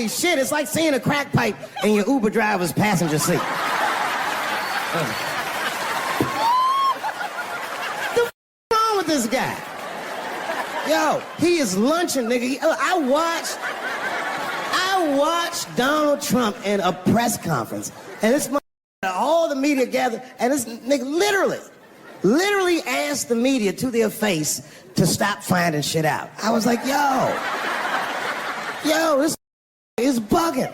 holy shit, it's like seeing a crack pipe in your Uber driver's passenger seat. What's wrong with this guy? Yo, he is lunching, nigga. I watched Donald Trump in a press conference, and this all the media gathered, and this nigga literally asked the media to their face to stop finding shit out. I was like, yo, this is bugging.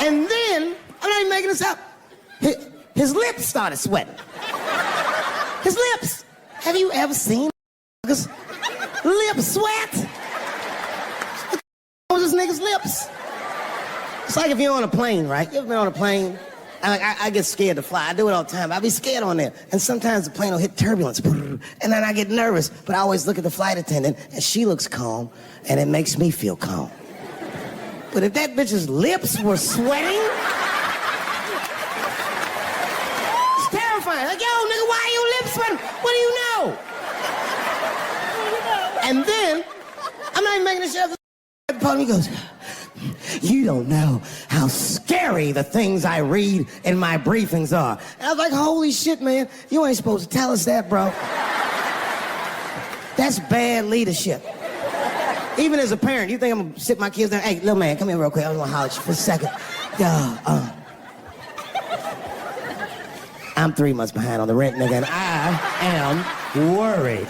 And then, I'm not even making this up, his lips started sweating. His lips. Have you ever seen his lips sweat? What was this nigga's lips? It's like if you're on a plane, right? You ever been on a plane? I get scared to fly. I do it all the time. I be scared on there. And sometimes the plane will hit turbulence. And then I get nervous. But I always look at the flight attendant, and she looks calm, and it makes me feel calm. But if that bitch's lips were sweating, it's terrifying. Like, yo, nigga, why are your lips sweating? What do you know? And then, I'm not even making this shit up. He goes, you don't know how scary the things I read in my briefings are. And I was like, holy shit, man. You ain't supposed to tell us that, bro. That's bad leadership. Even as a parent, you think I'm gonna sit my kids down? Hey, little man, come here real quick. I just wanna holler at you for a second. I'm 3 months behind on the rent, nigga, and I am worried.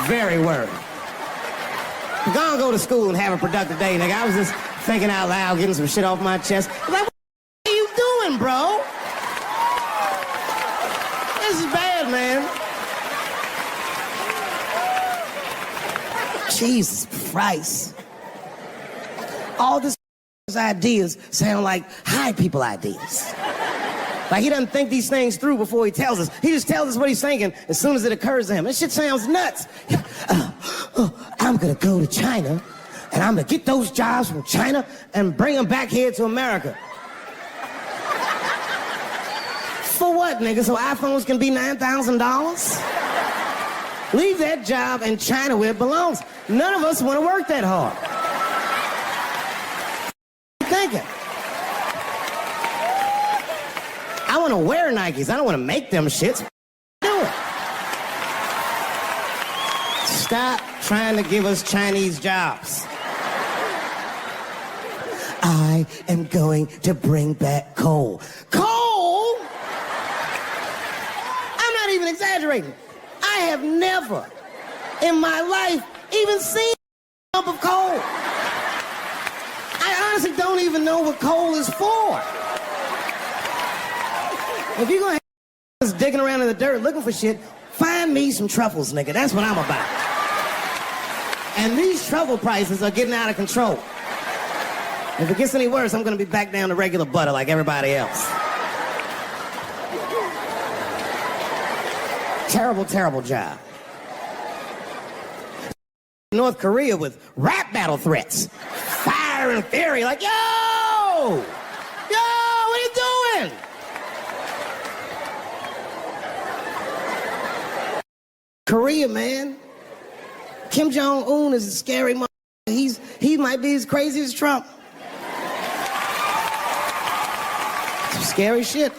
Very worried. Gonna go to school and have a productive day, nigga. I was just thinking out loud, getting some shit off my chest. I'm like, what are you doing, bro? This is bad, man. Jesus Christ. All this ideas sound like high people ideas. Like he doesn't think these things through before he tells us. He just tells us what he's thinking as soon as it occurs to him. This shit sounds nuts. I'm gonna go to China, and I'm gonna get those jobs from China and bring them back here to America. For what, nigga? So iPhones can be $9,000? Leave that job in China where it belongs. None of us want to work that hard. What are you thinking? I want to wear Nikes. I don't want to make them shits. Do it. Stop trying to give us Chinese jobs. I am going to bring back coal. Coal? I'm not even exaggerating. I have never in my life even seen a lump of coal. I honestly don't even know what coal is for. If you're gonna have us digging around in the dirt looking for shit, find me some truffles, nigga. That's what I'm about. And these truffle prices are getting out of control. If it gets any worse, I'm gonna be back down to regular butter like everybody else. Terrible, terrible job. North Korea with rap battle threats. Fire and fury, like, yo! Yo, what are you doing? Korea, man. Kim Jong-un is a scary motherfucker. He might be as crazy as Trump. Some scary shit.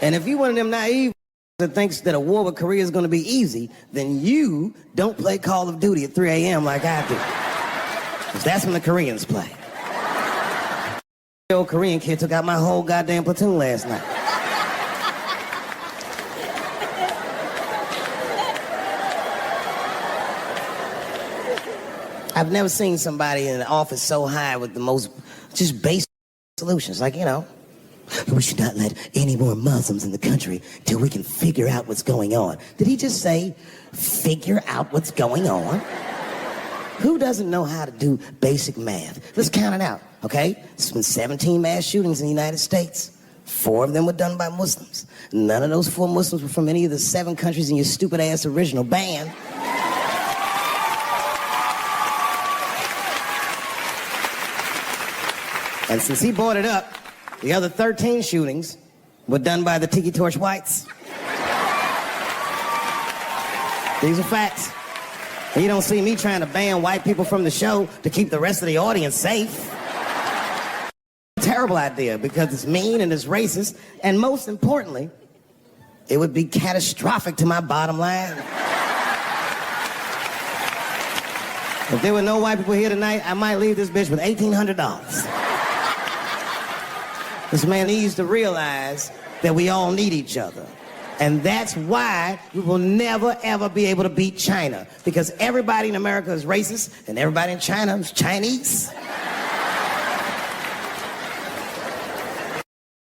And if you one of them naive that thinks that a war with Korea is going to be easy, then you don't play Call of Duty at 3 a.m. like I do. Because that's when the Koreans play. The old Korean kid took out my whole goddamn platoon last night. I've never seen somebody in an office so high with the most just basic solutions. Like, you know, we should not let any more Muslims in the country till we can figure out what's going on. Did he just say, figure out what's going on? Who doesn't know how to do basic math? Let's count it out, okay? There's been 17 mass shootings in the United States. 4 of them were done by Muslims. None of those 4 Muslims were from any of the 7 countries in your stupid-ass original band. And since he brought it up, the other 13 shootings were done by the Tiki Torch Whites. These are facts. And you don't see me trying to ban white people from the show to keep the rest of the audience safe. terrible idea because it's mean and it's racist, and most importantly, it would be catastrophic to my bottom line. If there were no white people here tonight, I might leave this bitch with $1,800. This man needs to realize that we all need each other. And that's why we will never, ever be able to beat China. Because everybody in America is racist, and everybody in China is Chinese.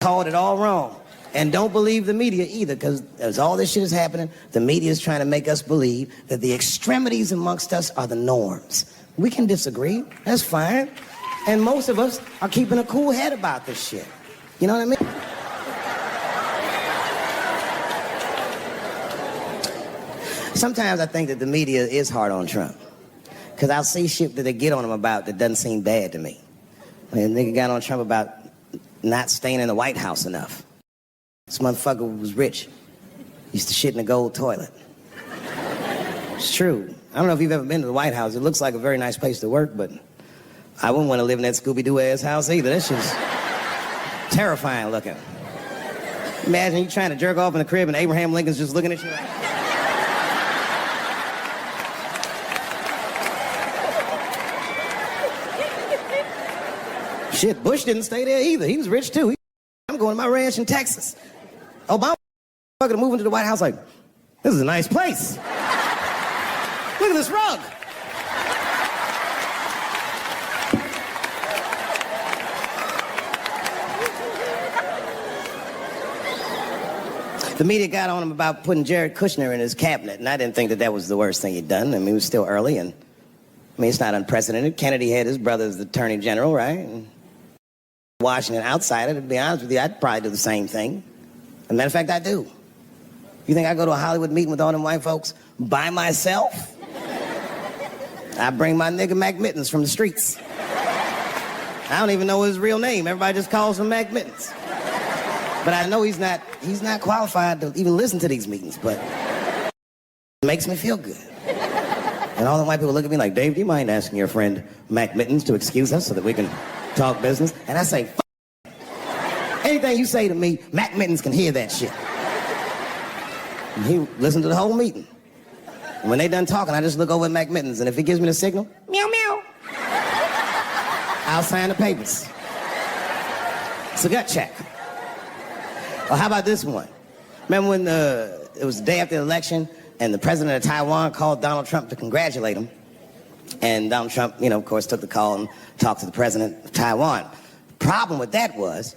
Called it all wrong. And don't believe the media either, because as all this shit is happening, the media is trying to make us believe that the extremities amongst us are the norms. We can disagree, that's fine. And most of us are keeping a cool head about this shit. You know what I mean? Sometimes I think that the media is hard on Trump. Because I'll see shit that they get on him about that doesn't seem bad to me. I mean, they got on Trump about not staying in the White House enough. This motherfucker was rich. Used to shit in a gold toilet. It's true. I don't know if you've ever been to the White House. It looks like a very nice place to work, but I wouldn't want to live in that Scooby-Doo ass house either. That shit's terrifying looking. Imagine you trying to jerk off in the crib and Abraham Lincoln's just looking at you like... Shit, Bush didn't stay there either. He was rich too. I'm going to my ranch in Texas. Obama fucking moving to the White House like, this is a nice place. Look at this rug. The media got on him about putting Jared Kushner in his cabinet, and I didn't think that that was the worst thing he'd done. I mean, it was still early, and I mean, it's not unprecedented. Kennedy had his brother as the attorney general, right? And Washington outsider, to be honest with you, I'd probably do the same thing. As a matter of fact, I do. You think I go to a Hollywood meeting with all them white folks by myself? I bring my nigga Mac Mittens from the streets. I don't even know his real name. Everybody just calls him Mac Mittens. But I know he's not qualified to even listen to these meetings, but it makes me feel good. And all the white people look at me like, Dave, do you mind asking your friend Mac Mittens to excuse us so that we can talk business? And I say, anything you say to me, Mac Mittens can hear that shit. And he listened to the whole meeting. And when they done talking, I just look over at Mac Mittens, and if he gives me the signal, meow, meow, I'll sign the papers. It's a gut check. Or how about this one? Remember when it was the day after the election, and the president of Taiwan called Donald Trump to congratulate him? And Donald Trump, you know, of course, took the call and talked to the president of Taiwan. The problem with that was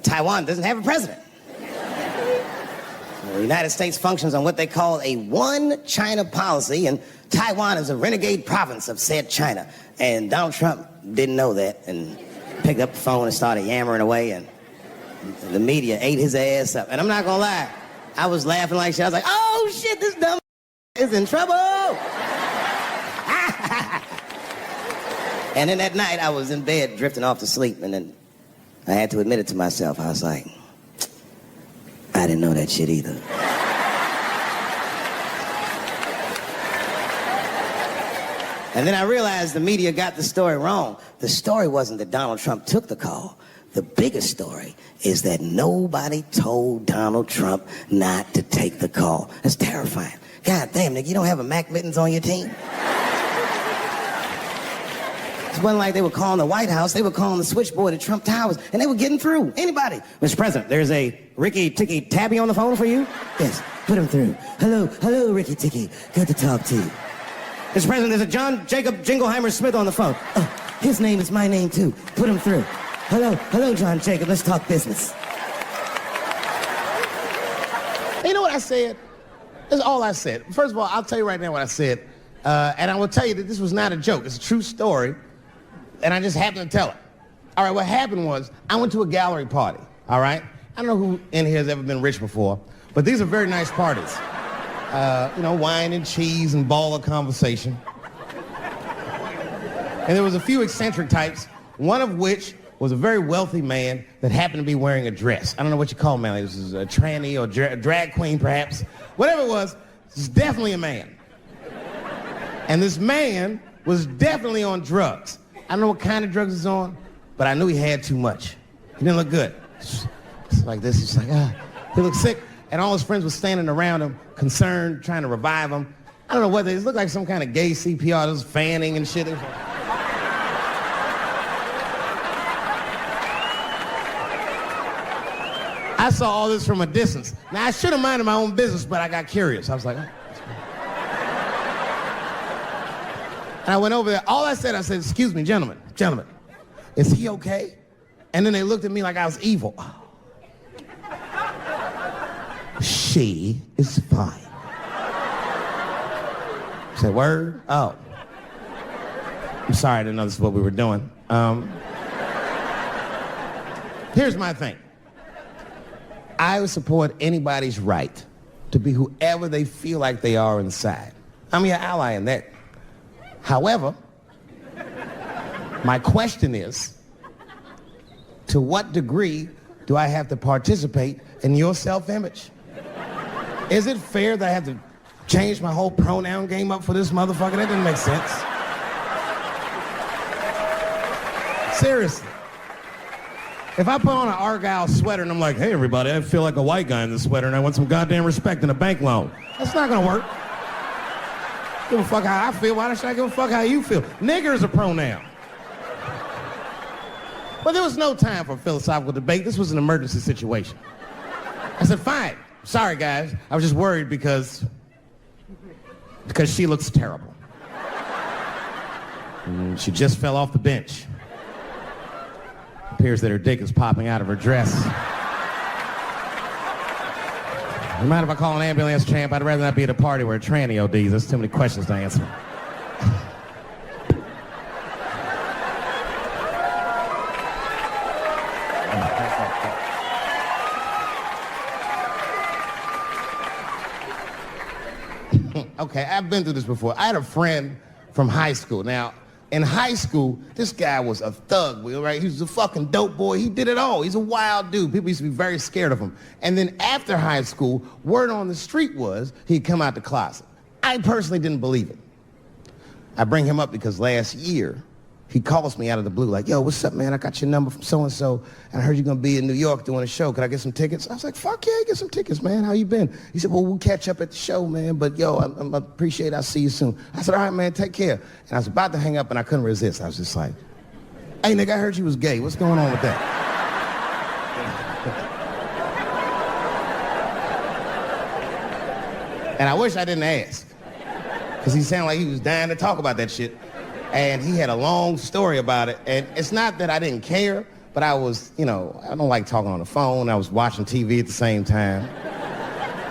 Taiwan doesn't have a president. The United States functions on what they call a one-China policy, and Taiwan is a renegade province of said China. And Donald Trump didn't know that and picked up the phone and started yammering away, and the media ate his ass up. And I'm not gonna lie, I was laughing like shit. I was like, oh shit, this dumb is in trouble. And then that night I was in bed drifting off to sleep, and then I had to admit it to myself. I was like, I didn't know that shit either. And then I realized the media got the story wrong. The story wasn't that Donald Trump took the call. The biggest story is that nobody told Donald Trump not to take the call. That's terrifying. God damn, nigga, you don't have a Mac Mittens on your team? It wasn't like they were calling the White House. They were calling the switchboard at Trump Towers, and they were getting through. Anybody. Mr. President, there's a Ricky Ticky Tabby on the phone for you? Yes, put him through. Hello, Ricky Ticky. Good to talk to you. Mr. President, there's a John Jacob Jingleheimer Smith on the phone. Oh, his name is my name, too. Put him through. Hello, John Jacob. Let's talk business. You know what I said? That's all I said. First of all, I'll tell you right now what I said. And I will tell you that this was not a joke. It's a true story. And I just happened to tell it. All right, what happened was I went to a gallery party, all right? I don't know who in here has ever been rich before, but these are very nice parties. You know, wine and cheese and ball of conversation. And there was a few eccentric types, one of which was a very wealthy man that happened to be wearing a dress. I don't know what you call him, man. It was a tranny or drag queen, perhaps. Whatever it was definitely a man. And this man was definitely on drugs. I don't know what kind of drugs he's on, but I knew he had too much. He didn't look good. It's like this, he's like, he looked sick. And all his friends were standing around him, concerned, trying to revive him. I don't know whether it looked like some kind of gay CPR, just fanning and shit. I saw all this from a distance. Now, I should have minded my own business, but I got curious. I was like, oh. And I went over there. All I said, excuse me, gentlemen, is he okay? And then they looked at me like I was evil. Oh. She is fine. I said, word? Oh. I'm sorry, I didn't know this is what we were doing. Here's my thing. I would support anybody's right to be whoever they feel like they are inside. I'm your ally in that. However, my question is, to what degree do I have to participate in your self-image? Is it fair that I have to change my whole pronoun game up for this motherfucker? That doesn't make sense. Seriously. If I put on an Argyle sweater and I'm like, hey everybody, I feel like a white guy in this sweater and I want some goddamn respect and a bank loan. That's not gonna work. Give a fuck how I feel, why should I give a fuck how you feel? Nigger is a pronoun. But there was no time for philosophical debate. This was an emergency situation. I said, fine. Sorry, guys. I was just worried because she looks terrible. And she just fell off the bench. Appears that her dick is popping out of her dress. You mind if I call an ambulance, champ? I'd rather not be at a party where a tranny ODs. There's too many questions to answer. Okay, I've been through this before. I had a friend from high school. Now, in high school, this guy was a thug, right? He was a fucking dope boy. He did it all. He's a wild dude. People used to be very scared of him. And then after high school, word on the street was he'd come out the closet. I personally didn't believe it. I bring him up because last year, he calls me out of the blue like, yo, what's up, man? I got your number from so-and-so, and I heard you're going to be in New York doing a show. Could I get some tickets? I was like, fuck yeah, get some tickets, man. How you been? He said, well, we'll catch up at the show, man, but yo, I appreciate it. I'll see you soon. I said, all right, man, take care. And I was about to hang up, and I couldn't resist. I was just like, hey, nigga, I heard you was gay. What's going on with that? And I wish I didn't ask, because he sounded like he was dying to talk about that shit. And he had a long story about it. And it's not that I didn't care, but I was, I don't like talking on the phone. I was watching TV at the same time.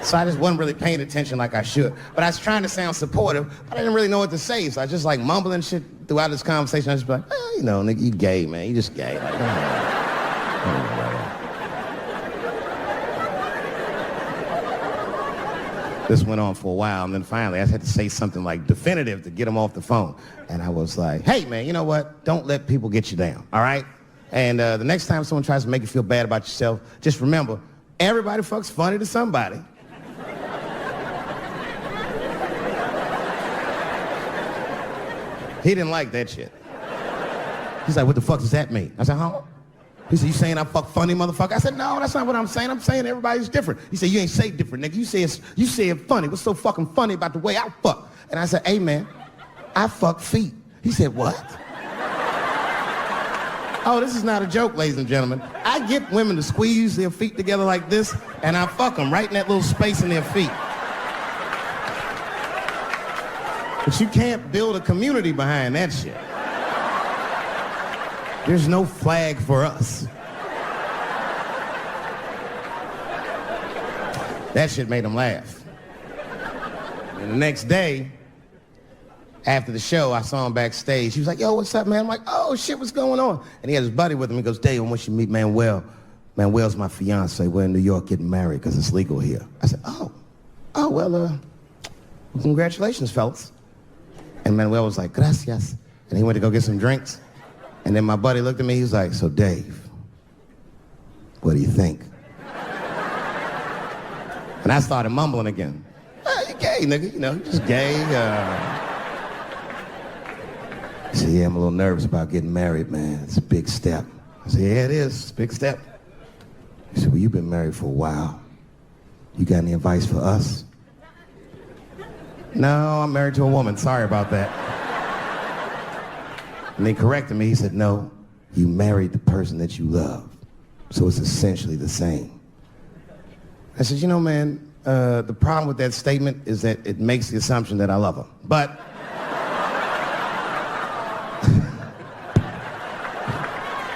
So I just wasn't really paying attention like I should. But I was trying to sound supportive, but I didn't really know what to say. So I just like mumbling shit throughout this conversation. I just be like, nigga, you gay, man. You just gay. Like, This went on for a while, and then finally I had to say something like definitive to get him off the phone. And I was like, hey, man, you know what? Don't let people get you down, all right? And the next time someone tries to make you feel bad about yourself, just remember, everybody fucks funny to somebody. He didn't like that shit. He's like, what the fuck does that mean? I said, huh? He said, you saying I fuck funny, motherfucker? I said, no, that's not what I'm saying. I'm saying everybody's different. He said, you ain't say different, nigga. You say it funny. What's so fucking funny about the way I fuck? And I said, hey, man, I fuck feet. He said, what? Oh, this is not a joke, ladies and gentlemen. I get women to squeeze their feet together like this, and I fuck them right in that little space in their feet. But you can't build a community behind that shit. There's no flag for us. That shit made him laugh. And the next day, after the show, I saw him backstage. He was like, yo, what's up, man? I'm like, oh, shit, what's going on? And he had his buddy with him. He goes, Dave, I want you to meet Manuel. Manuel's my fiance. We're in New York getting married because it's legal here. I said, well, congratulations, fellas. And Manuel was like, gracias. And he went to go get some drinks. And then my buddy looked at me, he was like, so Dave, what do you think? And I started mumbling again. You gay, nigga, you just gay. He said, yeah, I'm a little nervous about getting married, man. It's a big step. I said, yeah, it is. It's a big step. He said, well, you've been married for a while. You got any advice for us? No, I'm married to a woman. Sorry about that. And they corrected me. He said, no, you married the person that you love. So it's essentially the same. I said, you know, man, the problem with that statement is that it makes the assumption that I love her. But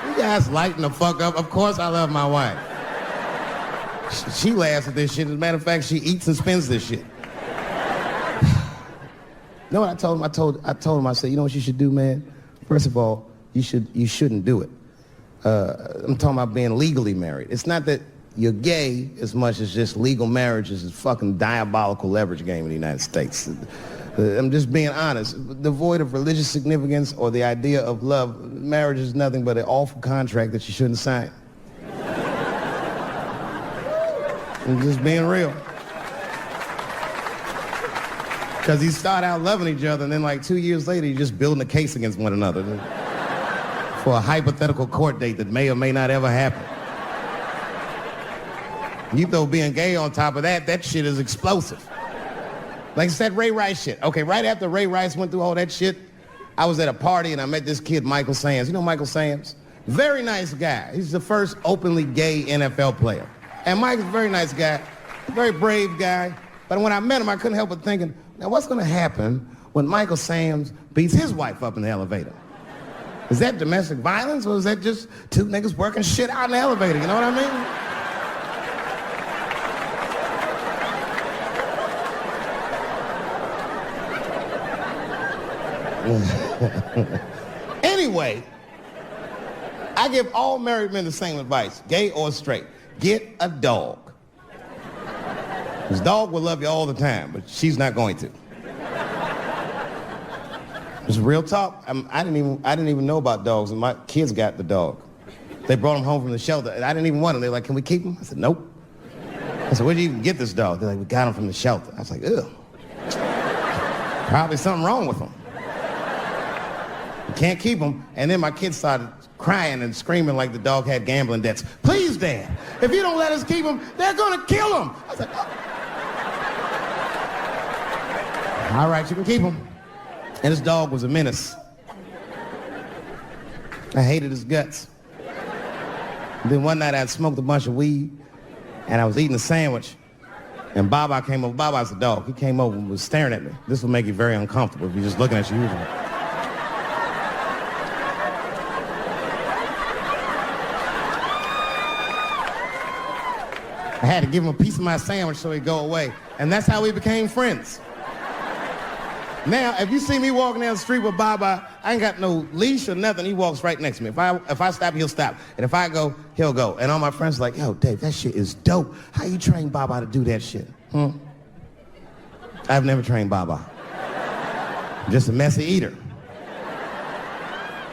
you guys lighten the fuck up. Of course I love my wife. She laughs at this shit. As a matter of fact, she eats and spends this shit. You know what I told him? I told him, I said, you know what you should do, man? First of all, you shouldn't do it. I'm talking about being legally married. It's not that you're gay as much as just legal marriage is a fucking diabolical leverage game in the United States. I'm just being honest. Devoid of religious significance or the idea of love, marriage is nothing but an awful contract that you shouldn't sign. I'm just being real. Because you start out loving each other, and then like 2 years later, you're just building a case against one another for a hypothetical court date that may or may not ever happen. You throw being gay on top of that, that shit is explosive. Like I said, Ray Rice shit. Okay, right after Ray Rice went through all that shit, I was at a party and I met this kid, Michael Samms. You know Michael Samms? Very nice guy. He's the first openly gay NFL player. And Mike's a very nice guy, a very brave guy. But when I met him, I couldn't help but thinking, now what's gonna happen when Michael Samms beats his wife up in the elevator? Is that domestic violence or is that just two niggas working shit out in the elevator? You know what I mean? Anyway, I give all married men the same advice, gay or straight. Get a dog. This dog will love you all the time, but she's not going to. It's real talk. I didn't even know about dogs, and my kids got the dog. They brought him home from the shelter, and I didn't even want him. They're like, can we keep him? I said, nope. I said, where'd you even get this dog? They're like, we got him from the shelter. I was like, ugh. Probably something wrong with him. We can't keep him. And then my kids started crying and screaming like the dog had gambling debts. Please, Dad, if you don't let us keep him, they're gonna kill him. I was like, oh. All right, you can keep him. And this dog was a menace. I hated his guts. And then one night I'd smoked a bunch of weed and I was eating a sandwich and Baba came over. Baba's the dog. He came over and was staring at me. This will make you very uncomfortable if you're just looking at you usually. I had to give him a piece of my sandwich so he'd go away. And that's how we became friends. Now, if you see me walking down the street with Baba, I ain't got no leash or nothing. He walks right next to me. If I stop, he'll stop. And if I go, he'll go. And all my friends are like, yo, Dave, that shit is dope. How you train Baba to do that shit? I've never trained Baba. I'm just a messy eater.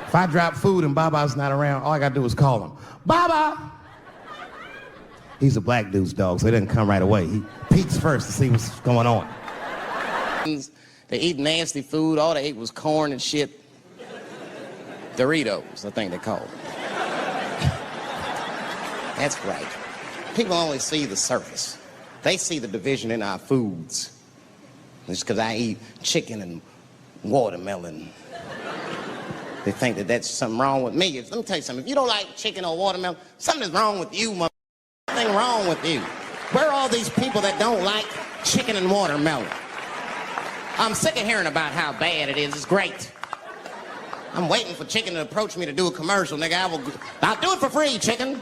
If I drop food and Baba's not around, all I gotta do is call him. Baba! He's a black dude's dog, so he doesn't come right away. He peeks first to see what's going on. They eat nasty food. All they ate was corn and shit. Doritos, I think they call them. That's right. People only see the surface. They see the division in our foods. Just because I eat chicken and watermelon, they think that that's something wrong with me. Let me tell you something. If you don't like chicken or watermelon, something's wrong with you, mother. Something wrong with you. Where are all these people that don't like chicken and watermelon? I'm sick of hearing about how bad it is. It's great. I'm waiting for chicken to approach me to do a commercial, nigga. I'll do it for free, chicken.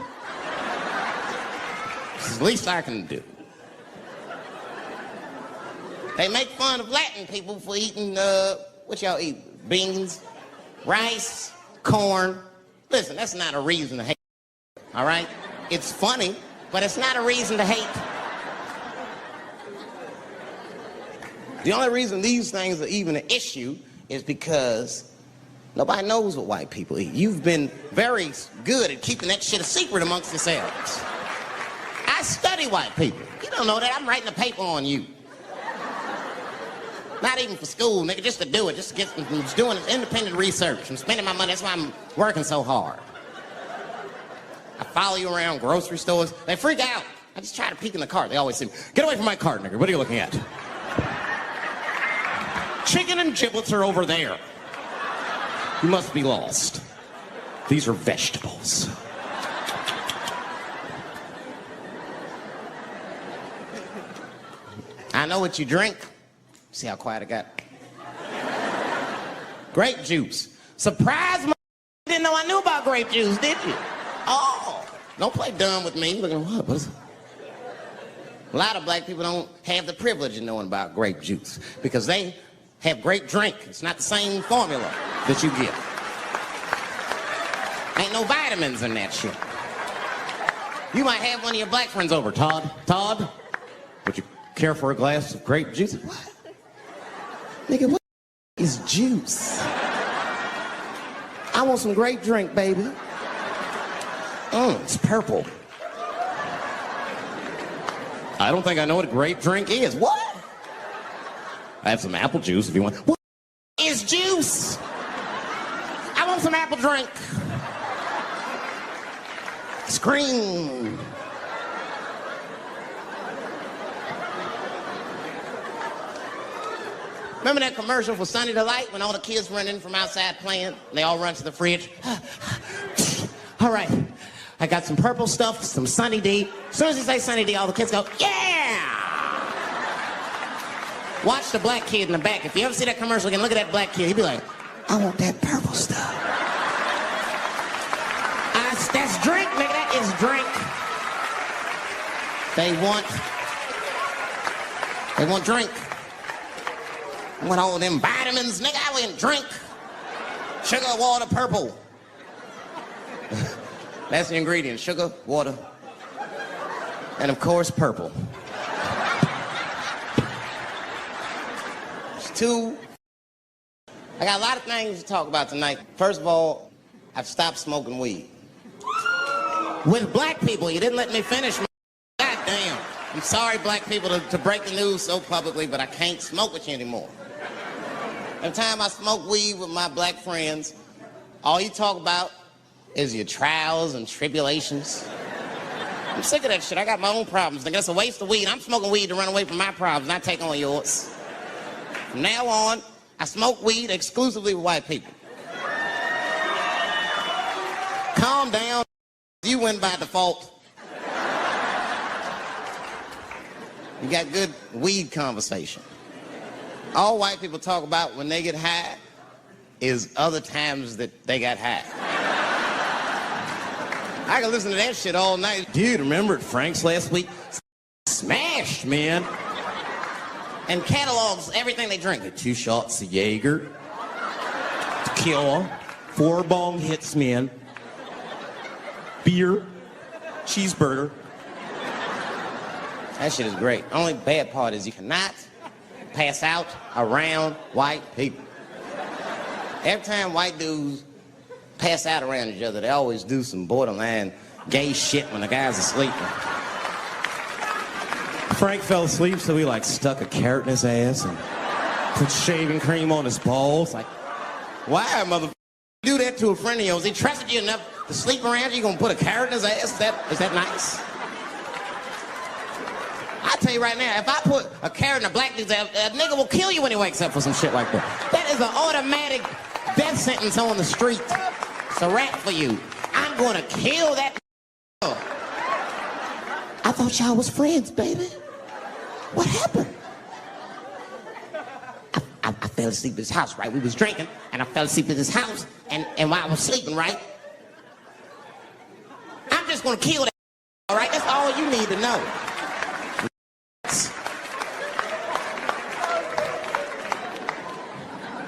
It's the least I can do. They make fun of Latin people for eating, what y'all eat? Beans, rice, corn. Listen, that's not a reason to hate, all right? It's funny, but it's not a reason to hate. The only reason these things are even an issue is because nobody knows what white people eat. You've been very good at keeping that shit a secret amongst yourselves. I study white people. You don't know that. I'm writing a paper on you. Not even for school, nigga, just to do it, just to get doing independent research. I'm spending my money, that's why I'm working so hard. I follow you around grocery stores. They freak out. I just try to peek in the cart. They always say, get away from my cart, nigga. What are you looking at? Chicken and giblets are over there. You must be lost. These are vegetables. I know what you drink. See how quiet I got? Grape juice. Surprise, didn't know I knew about grape juice, did you? Oh, don't play dumb with me. Look at what is it? A lot of black people don't have the privilege of knowing about grape juice because they have grape drink. It's not the same formula that you get. Ain't no vitamins in that shit. You might have one of your black friends over. Todd, would you care for a glass of grape juice? What? Nigga, what is juice? I want some grape drink, baby. It's purple. I don't think I know what a grape drink is. What? I have some apple juice if you want. What is juice? I want some apple drink. Scream. Remember that commercial for Sunny Delight when all the kids run in from outside playing? And they all run to the fridge. All right, I got some purple stuff, some Sunny D. As soon as you say Sunny D, all the kids go, yeah! Watch the black kid in the back. If you ever see that commercial again, look at that black kid. He'd be like, I want that purple stuff. That's drink, nigga. That is drink. They want drink. I want all them vitamins, nigga. I went drink. Sugar, water, purple. That's the ingredient. Sugar, water, and of course, purple. It's two. I got a lot of things to talk about tonight. First of all, I've stopped smoking weed. With black people, you didn't let me finish my... God damn. I'm sorry, black people, to break the news so publicly, but I can't smoke with you anymore. Every time I smoke weed with my black friends, all you talk about is your trials and tribulations. I'm sick of that shit. I got my own problems. Nigga, that's a waste of weed. I'm smoking weed to run away from my problems, not take on yours. From now on, I smoke weed exclusively with white people. Calm down. You win by default. You got good weed conversation. All white people talk about when they get high is other times that they got high. I can listen to that shit all night. Dude, remember at Frank's last week? Smashed, man. And catalogs everything they drink. 2 shots of Jaeger, tequila, 4 bong hits, man. Beer, cheeseburger. That shit is great. Only bad part is you cannot pass out around white people. Every time white dudes pass out around each other, they always do some borderline gay shit when the guy's asleep. Frank fell asleep, so he stuck a carrot in his ass and put shaving cream on his balls. Why, motherfucker? Do that to a friend of yours? He trusted you enough to sleep around you, gonna put a carrot in his ass? Is that nice? I tell you right now, if I put a carrot in a black dude's ass, a nigga will kill you when he wakes up for some shit like that. That is an automatic death sentence on the street. It's a rap for you. I'm gonna kill that. I thought y'all was friends, baby. What happened? I fell asleep at his house, right? We was drinking, and I fell asleep at his house, and while I was sleeping, right? I'm just gonna kill that, all right? That's all you need to know.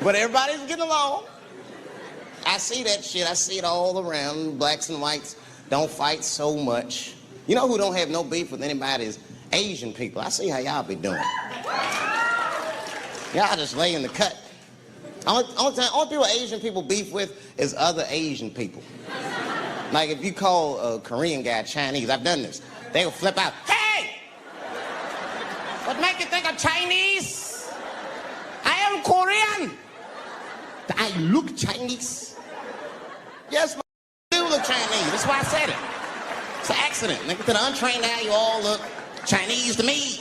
But everybody's getting along. I see that shit. I see it all around. Blacks and whites don't fight so much. You know who don't have no beef with anybody is Asian people. I see how y'all be doing. Y'all just lay in the cut. Only people Asian people beef with is other Asian people. Like if you call a Korean guy Chinese, I've done this. They'll flip out. Hey! What make you think I'm Chinese? Korean. I look Chinese. Yes, I do look Chinese. That's why I said it. It's an accident. Nigga, to the untrained eye, you all look Chinese to me.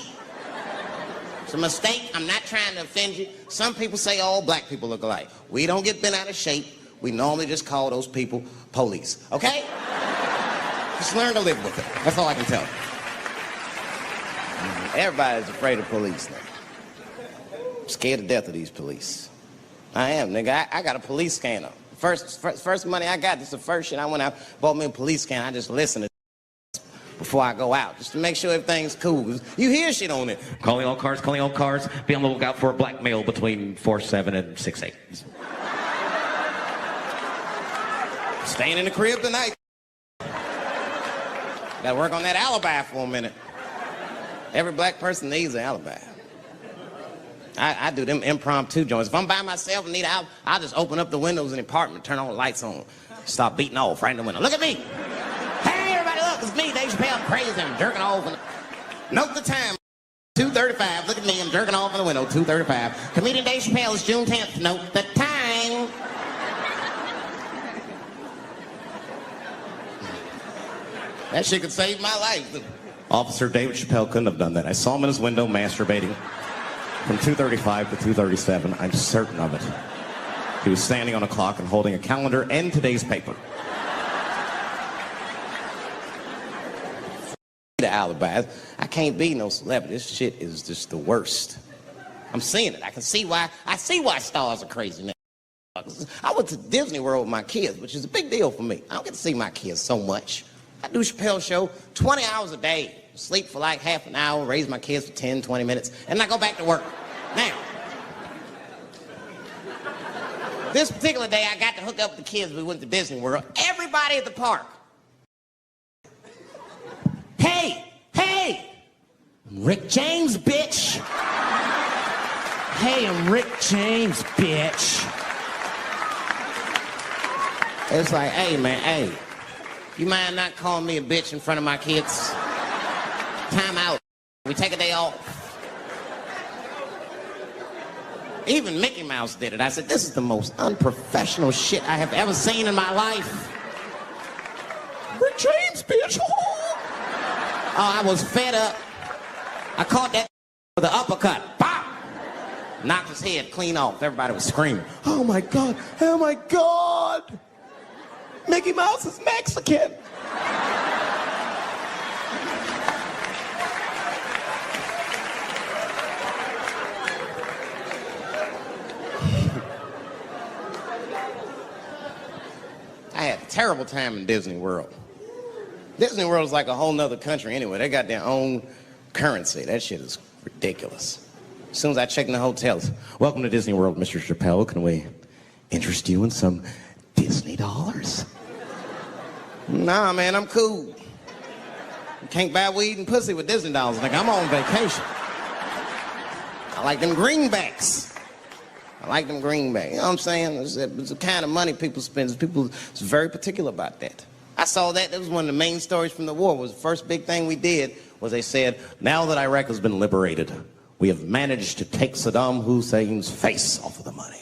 It's a mistake. I'm not trying to offend you. Some people say all black people look alike. We don't get bent out of shape. We normally just call those people police. Okay? Just learn to live with it. That's all I can tell you. Everybody's afraid of police now. I'm scared to death of these police. I am, nigga. I got a police scanner. First money I got, this is the first shit I went out, bought me a police scanner. I just listen to before I go out, just to make sure everything's cool. You hear shit on it. Calling all cars, calling all cars. Be on the lookout for a black male between 4'7" and 6'8". Staying in the crib tonight. Gotta work on that alibi for a minute. Every black person needs an alibi. I do them impromptu joints. If I'm by myself and need out, I'll just open up the windows in the apartment, turn all the lights on, start beating off right in the window. Look at me. Hey, everybody, look, it's me, Dave Chappelle. I'm crazy. I'm jerking off. Note the time. 2:35. Look at me. I'm jerking off in the window. 2:35. Comedian Dave Chappelle is June 10th. Note the time. That shit could save my life. Officer David Chappelle couldn't have done that. I saw him in his window masturbating from 2:35 to 2:37. I'm certain of it. He was standing on a clock and holding a calendar and today's paper. The alibis. I can't be no celebrity. This shit is just the worst. I'm seeing it. I see why stars are crazy now. I went to Disney World with my kids, which is a big deal for me. I don't get to see my kids so much. I do Chappelle show 20 hours a day. Sleep for like half an hour, raise my kids for 10, 20 minutes, and I go back to work. Now, this particular day, I got to hook up with the kids. We went to Disney World. Everybody at the park. Hey, I'm Rick James, bitch. Hey, I'm Rick James, bitch. It's like, hey, man, hey. You mind not calling me a bitch in front of my kids? Time out. We take a day off. Even Mickey Mouse did it. I said, this is the most unprofessional shit I have ever seen in my life. Rick James, bitch. Oh, I was fed up. I caught that with an uppercut. Pop! Knocked his head clean off. Everybody was screaming. Oh my God, oh my God. Mickey Mouse is Mexican. I had a terrible time in Disney World. Disney World is like a whole nother country anyway. They got their own currency. That shit is ridiculous. As soon as I check in the hotels, welcome to Disney World, Mr. Chappelle. Can we interest you in some Disney dollars? Nah, man, I'm cool. You can't buy weed and pussy with Disney dollars. Like, I'm on vacation. I like them greenbacks. You know what I'm saying? It's the kind of money people spend. People is very particular about that. I saw that. That was one of the main stories from the war. It was the first big thing we did was they said, now that Iraq has been liberated, we have managed to take Saddam Hussein's face off of the money.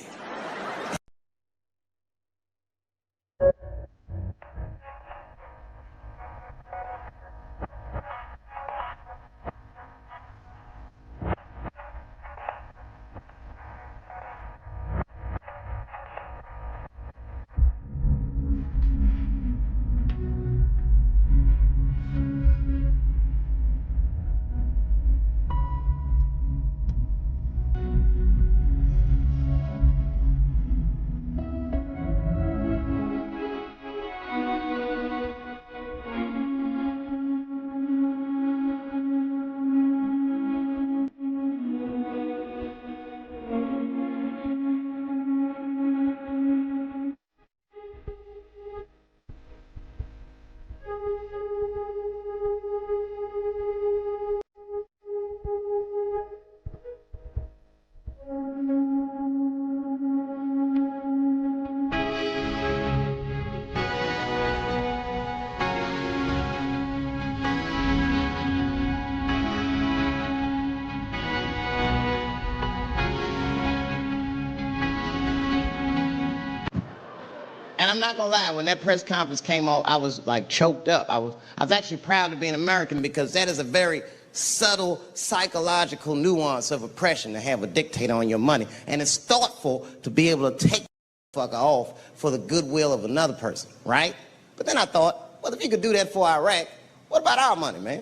I'm not gonna lie, when that press conference came on, I was like choked up. I was actually proud to be an American because that is a very subtle psychological nuance of oppression to have a dictator on your money. And it's thoughtful to be able to take the fucker off for the goodwill of another person, right? But then I thought, well, if you could do that for Iraq, what about our money, man?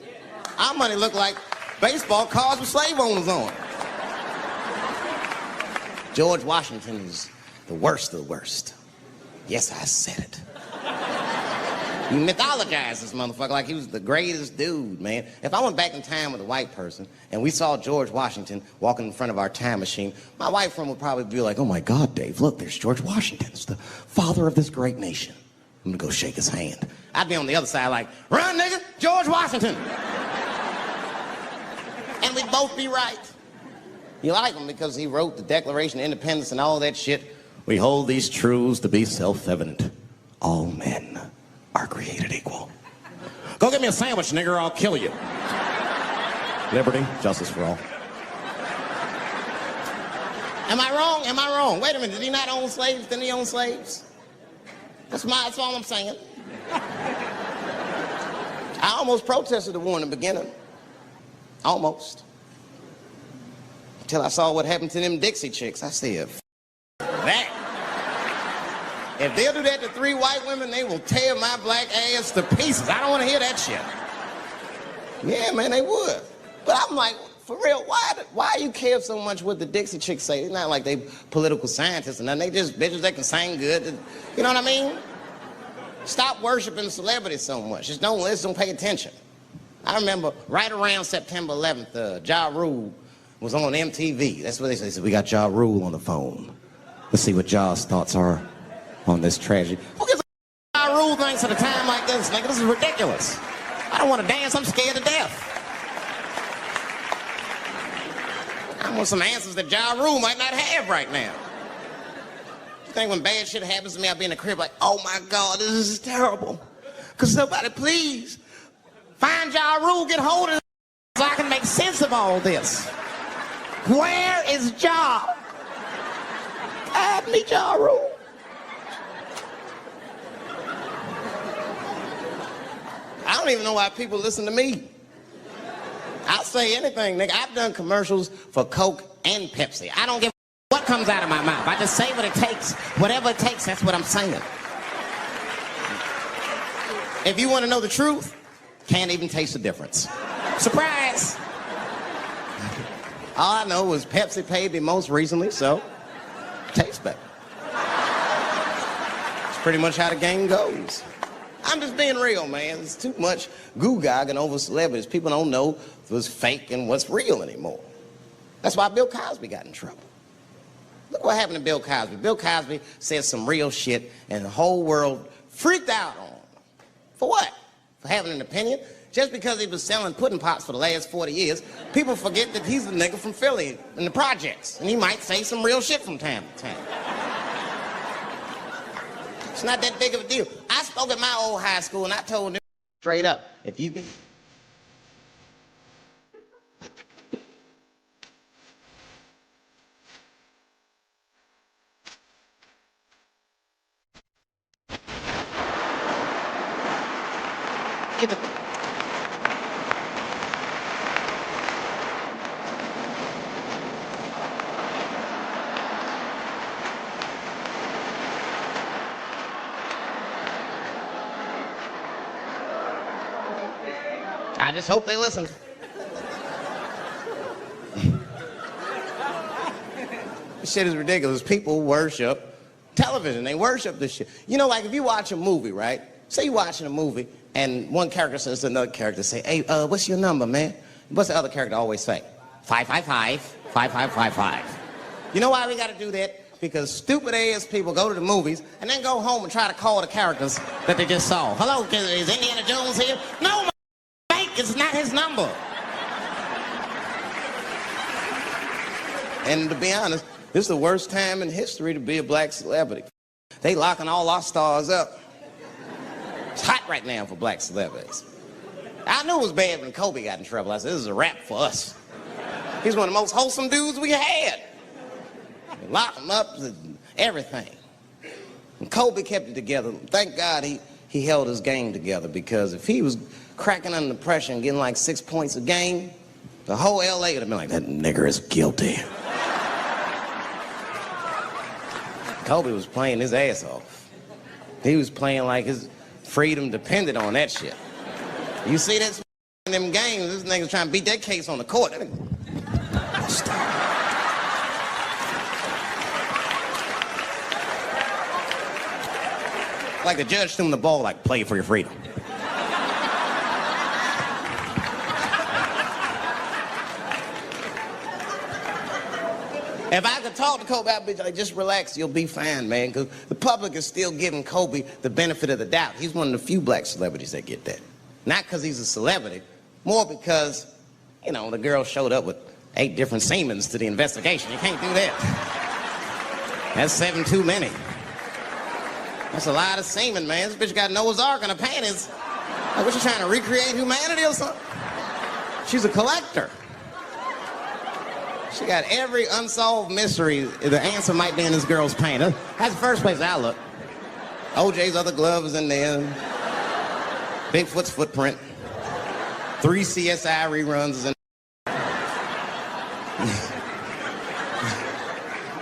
Our money looked like baseball cards with slave owners on it. George Washington is the worst of the worst. Yes, I said it. You mythologize this motherfucker like he was the greatest dude, man. If I went back in time with a white person and we saw George Washington walking in front of our time machine, my white friend would probably be like, oh my God, Dave, look, there's George Washington. It's the father of this great nation. I'm gonna go shake his hand. I'd be on the other side like, run, nigga, George Washington. And we'd both be right. You like him because he wrote the Declaration of Independence and all that shit. We hold these truths to be self-evident. All men are created equal. Go get me a sandwich, nigger, or I'll kill you. Liberty, justice for all. Am I wrong? Am I wrong? Wait a minute, did he not own slaves? Didn't he own slaves? That's all I'm saying. I almost protested the war in the beginning. Almost. Until I saw what happened to them Dixie chicks. I said, that. If they'll do that to 3 white women, they will tear my black ass to pieces. I don't want to hear that shit. Yeah, man, they would. But I'm like, for real, why you care so much what the Dixie chicks say? It's not like they political scientists or nothing. They just bitches that can sing good. You know what I mean? Stop worshiping celebrities so much. Just don't listen, don't pay attention. I remember right around September 11th, Ja Rule was on MTV. That's what they said. We got Ja Rule on the phone. Let's see what Ja's thoughts are on this tragedy. Who gives a Ja Rule thinks at a time like this? Nigga, this is ridiculous. I don't want to dance. I'm scared to death. I want some answers that Ja Rule might not have right now. You think when bad shit happens to me, I'll be in the crib like, oh my God, this is terrible. Could somebody please find Ja Rule, get hold of this so I can make sense of all this. Where is Ja? Guide me, Ja Rule. I don't even know why people listen to me. I'll say anything, nigga. I've done commercials for Coke and Pepsi. I don't give a what comes out of my mouth. I just say what it takes. Whatever it takes, that's what I'm saying. If you want to know the truth, can't even taste the difference. Surprise! All I know is Pepsi paid me most recently, so tastes better. It's pretty much how the game goes. I'm just being real, man. There's too much goo-gagging over celebrities. People don't know what's fake and what's real anymore. That's why Bill Cosby got in trouble. Look what happened to Bill Cosby. Bill Cosby said some real shit, and the whole world freaked out on him. For what? For having an opinion? Just because he was selling pudding pops for the last 40 years, people forget that he's a nigga from Philly in the projects, and he might say some real shit from time to time. It's not that big of a deal. I spoke at my old high school, and I told them straight up, if you can... Get the... I just hope they listen. This shit is ridiculous. People worship television. They worship this shit. You know, like if you watch a movie, right? Say you're watching a movie and one character says to another character, say, hey, what's your number, man? What's the other character always say? 555, 5555. You know why we gotta do that? Because stupid ass people go to the movies and then go home and try to call the characters that they just saw. Hello, is Indiana Jones here? No, it's not his number. And to be honest, this is the worst time in history to be a black celebrity. They locking all our stars up. It's hot right now for black celebrities. I knew it was bad when Kobe got in trouble. I said, this is a wrap for us. He's one of the most wholesome dudes we had. They lock him up, everything. Kobe kept it together. Thank God he held his game together, because if he was cracking under pressure and getting like 6 points a game, the whole L.A. would have been like, that nigger is guilty. Kobe was playing his ass off. He was playing like his freedom depended on that shit. You see that in them games, this nigga's trying to beat that case on the court. Like the judge threw him the ball, like, play for your freedom. If I could talk to Kobe, I'd be like, just relax, you'll be fine, man, because the public is still giving Kobe the benefit of the doubt. He's one of the few black celebrities that get that. Not because he's a celebrity, more because, you know, the girl showed up with 8 different semens to the investigation. You can't do that. That's 7 too many. That's a lot of semen, man. This bitch got Noah's Ark in her panties. Like, what, you trying to recreate humanity or something? She's a collector. She got every unsolved mystery. The answer might be in this girl's panties. That's the first place I look. OJ's other glove is in there. Bigfoot's footprint. 3 CSI reruns is in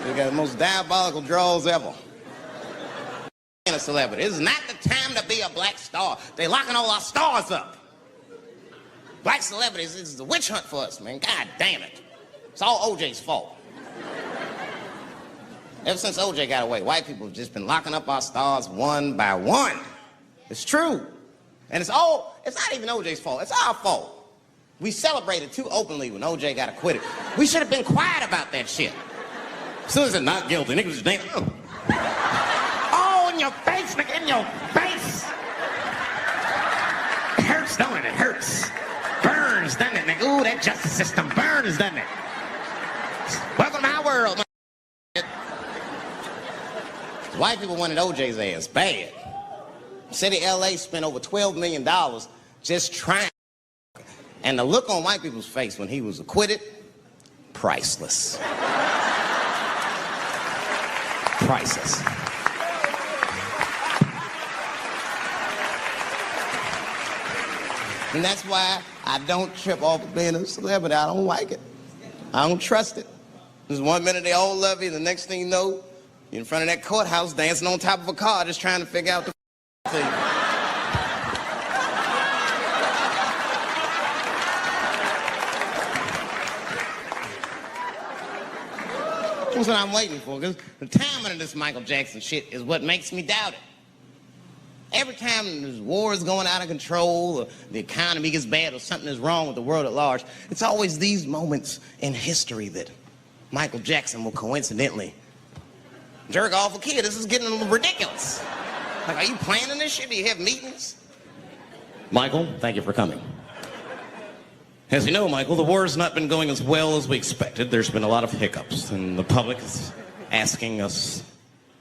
they got the most diabolical draws ever. A celebrity. This is not the time to be a black star. They're locking all our stars up. Black celebrities, this is a witch hunt for us, man. God damn it. It's all OJ's fault. Ever since OJ got away, white people have just been locking up our stars one by one. It's true. And it's not even OJ's fault. It's our fault. We celebrated too openly when OJ got acquitted. We should have been quiet about that shit. As soon as they're not guilty, niggas just damn. Oh, in your face, nigga, in your face. It hurts, don't it? It hurts. Burns, doesn't it, nigga? Ooh, that justice system burns, doesn't it? Welcome to our world, man. White people wanted OJ's ass bad. City LA spent over $12 million just trying. And the look on white people's face when he was acquitted, priceless. Priceless. And that's why I don't trip off of being a celebrity. I don't like it. I don't trust it. There's one minute they all love you, the next thing you know, you're in front of that courthouse dancing on top of a car just trying to figure out the thing. That's what I'm waiting for, because the timing of this Michael Jackson shit is what makes me doubt it. Every time there's wars going out of control, or the economy gets bad, or something is wrong with the world at large, it's always these moments in history that Michael Jackson will coincidentally jerk off a kid. This is getting a little ridiculous. Like, are you planning this shit? Do you have meetings? Michael, thank you for coming. As you know, Michael, the war has not been going as well as we expected. There's been a lot of hiccups, and the public is asking us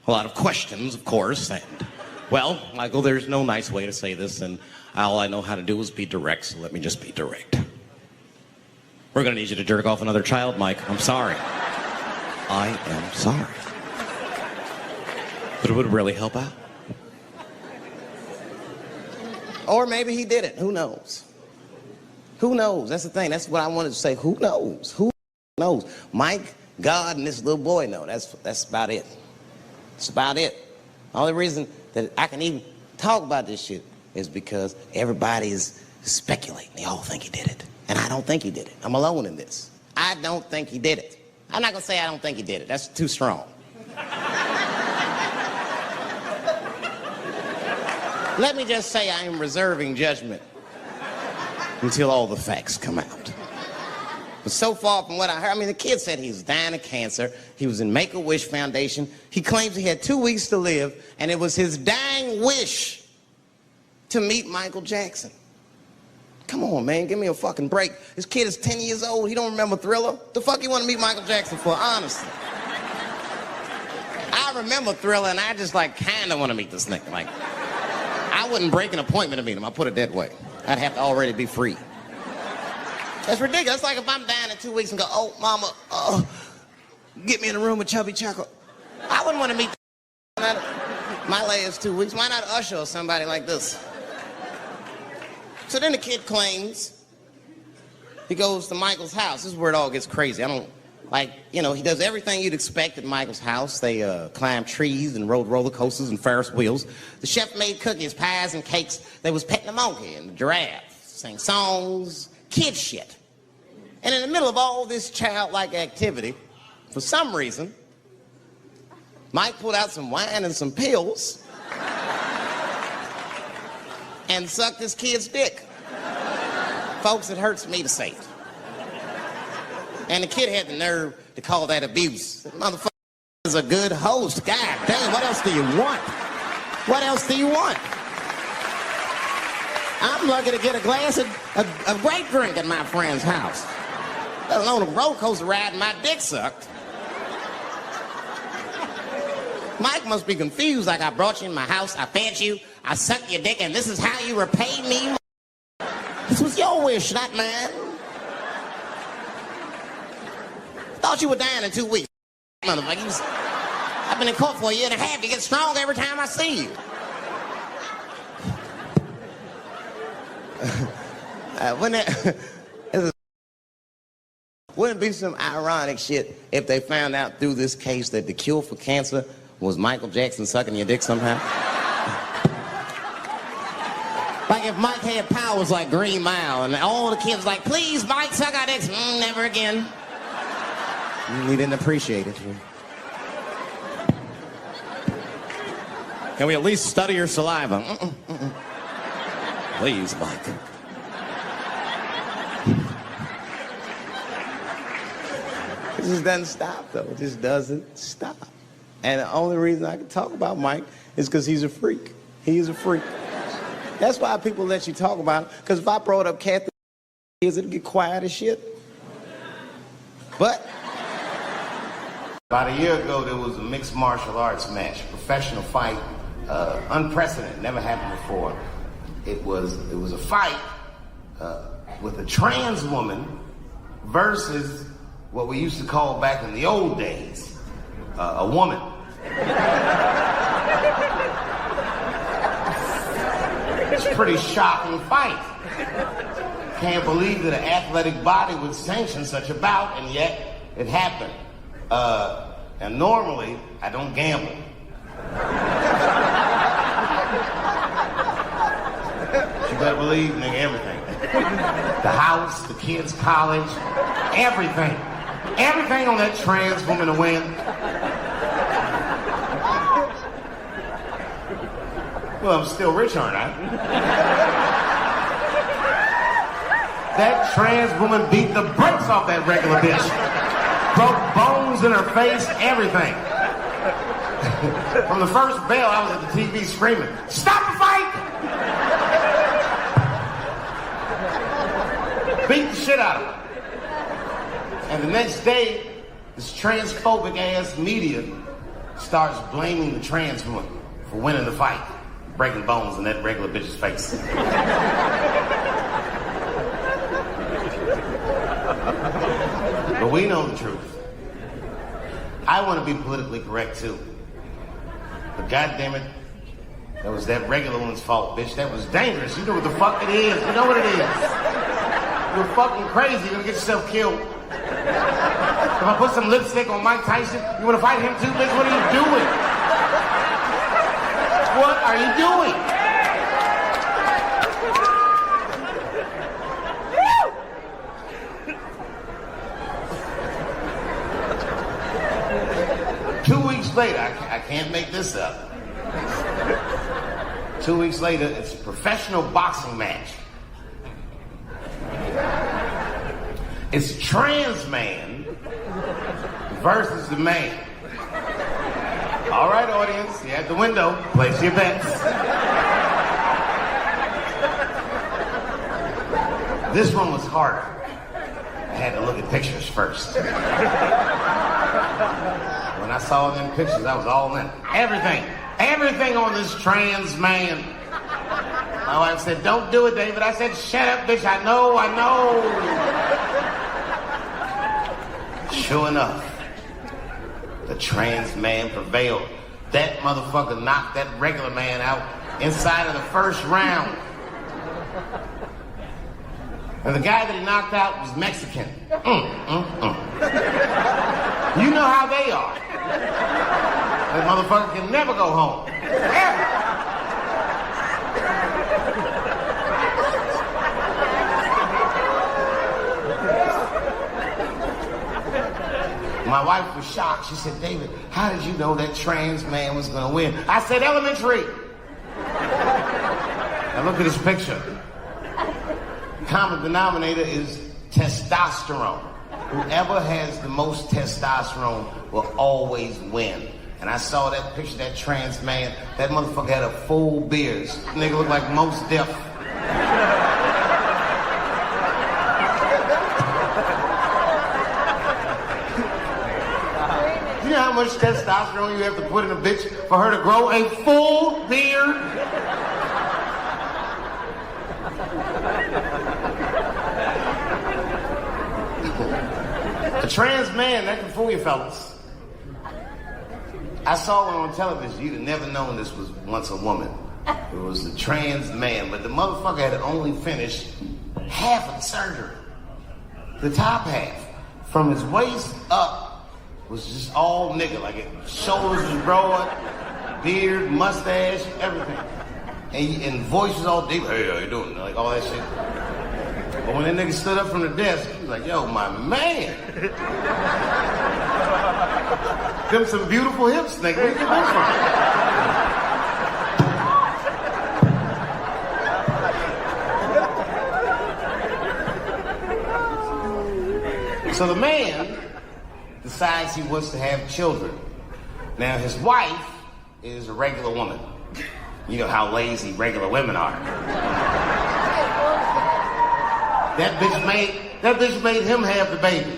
a lot of questions, of course, and, well, Michael, there's no nice way to say this, and all I know how to do is be direct, so let me just be direct. We're gonna need you to jerk off another child, Mike. I'm sorry. I am sorry. But it would really help out. Or maybe he did it. Who knows? Who knows? That's the thing. That's what I wanted to say. Who knows? Who knows? Mike, God, and this little boy know. That's about it. That's about it. The only reason that I can even talk about this shit is because everybody is speculating. They all think he did it. And I don't think he did it. I'm alone in this. I don't think he did it. I'm not going to say I don't think he did it. That's too strong. Let me just say I am reserving judgment until all the facts come out. But so far from what I heard, I mean, the kid said he was dying of cancer. He was in Make-A-Wish Foundation. He claims he had 2 weeks to live, and it was his dying wish to meet Michael Jackson. Come on, man, give me a fucking break. This kid is 10 years old. He don't remember Thriller. The fuck you want to meet Michael Jackson for, honestly? I remember Thriller, and I just, like, kind of want to meet this nigga. Like, I wouldn't break an appointment to meet him. I'll put it that way. I'd have to already be free. That's ridiculous. It's like if I'm dying in 2 weeks and go, oh, mama, get me in a room with Chubby Chuckle. I wouldn't want to meet My last 2 weeks. Why not Usher or somebody like this? So then the kid claims he goes to Michael's house. This is where it all gets crazy. He does everything you'd expect at Michael's house. They climbed trees and rode roller coasters and Ferris wheels. The chef made cookies, pies, and cakes. They was petting the monkey and the giraffe, sang songs, kid shit. And in the middle of all this childlike activity, for some reason, Mike pulled out some wine and some pills and sucked his kid's dick. Folks, it hurts me to say it. And the kid had the nerve to call that abuse. That motherfucker is a good host. God damn, what else do you want? What else do you want? I'm lucky to get a glass of grape drink at my friend's house. Let alone a roller coaster ride and my dick sucked. Mike must be confused, like I brought you in my house, I fed you, I sucked your dick, and this is how you repay me? This was your wish, not mine. Thought you were dying in 2 weeks, motherfuckers. I've been in court for a year and a half. You get stronger every time I see you. Wouldn't it be some ironic shit if they found out through this case that the cure for cancer was Michael Jackson sucking your dick somehow? Like if Mike had powers like Green Mile and all the kids like, please, Mike, suck our dicks. Never again. We didn't appreciate it. Can we at least study your saliva? Please, Mike. It just doesn't stop, though. It just doesn't stop. And the only reason I can talk about Mike is because he's a freak. He's a freak. That's why people let you talk about him. Because if I brought up Kathy, it'd get quiet as shit. But about a year ago, there was a mixed martial arts match, professional fight, unprecedented, never happened before. It was a fight with a trans woman versus what we used to call back in the old days, a woman. It's a pretty shocking fight. Can't believe that an athletic body would sanction such a bout, and yet it happened. And normally, I don't gamble. You better believe, nigga, everything. The house, the kids' college, everything. Everything on that trans woman to win. Well, I'm still rich, aren't I? That trans woman beat the brakes off that regular bitch. Broke bones in her face, everything. From the first bell, I was at the TV screaming, "Stop the fight!" Beat the shit out of her. And the next day, this transphobic ass media starts blaming the trans woman for winning the fight, breaking bones in that regular bitch's face. But we know the truth. I want to be politically correct too. But goddammit, that was that regular woman's fault, bitch. That was dangerous. You know what the fuck it is. You know what it is. You're fucking crazy. You're gonna get yourself killed. If I put some lipstick on Mike Tyson, you wanna fight him too, bitch? What are you doing? What are you doing? 2 weeks later, I can't make this up. 2 weeks later, it's a professional boxing match. It's trans man versus the man. All right, audience, you're at the window. Place your bets. This one was harder. I had to look at pictures first. When I saw them pictures, I was all in. Everything on this trans man. My wife said, "Don't do it, David." I said, "Shut up, bitch, I know. Sure enough, the trans man prevailed. That motherfucker knocked that regular man out inside of the first round. And the guy that he knocked out was Mexican. You know how they are. That motherfucker can never go home. Ever. My wife was shocked. She said, David, how did you know that trans man was going to win? I said, elementary. Now look at this picture. The common denominator is testosterone. Whoever has the most testosterone will always win. And I saw that picture of that trans man. That motherfucker had a full beard. This nigga looked like Most Def. You know how much testosterone you have to put in a bitch for her to grow a full beard? A trans man, that can fool you fellas. I saw one on television. You'd have never known this was once a woman. It was a trans man, but the motherfucker had only finished half of the surgery. The top half. From his waist up was just all nigga. Like his shoulders was broad, beard, mustache, everything. And voice was all deep. Hey, how you doing? Like all that shit. But when that nigga stood up from the desk, he was like, yo, my man. Them some beautiful hips, nigga. Where you get that from? So the man decides he wants to have children. Now his wife is a regular woman. You know how lazy regular women are. That bitch made him have the baby.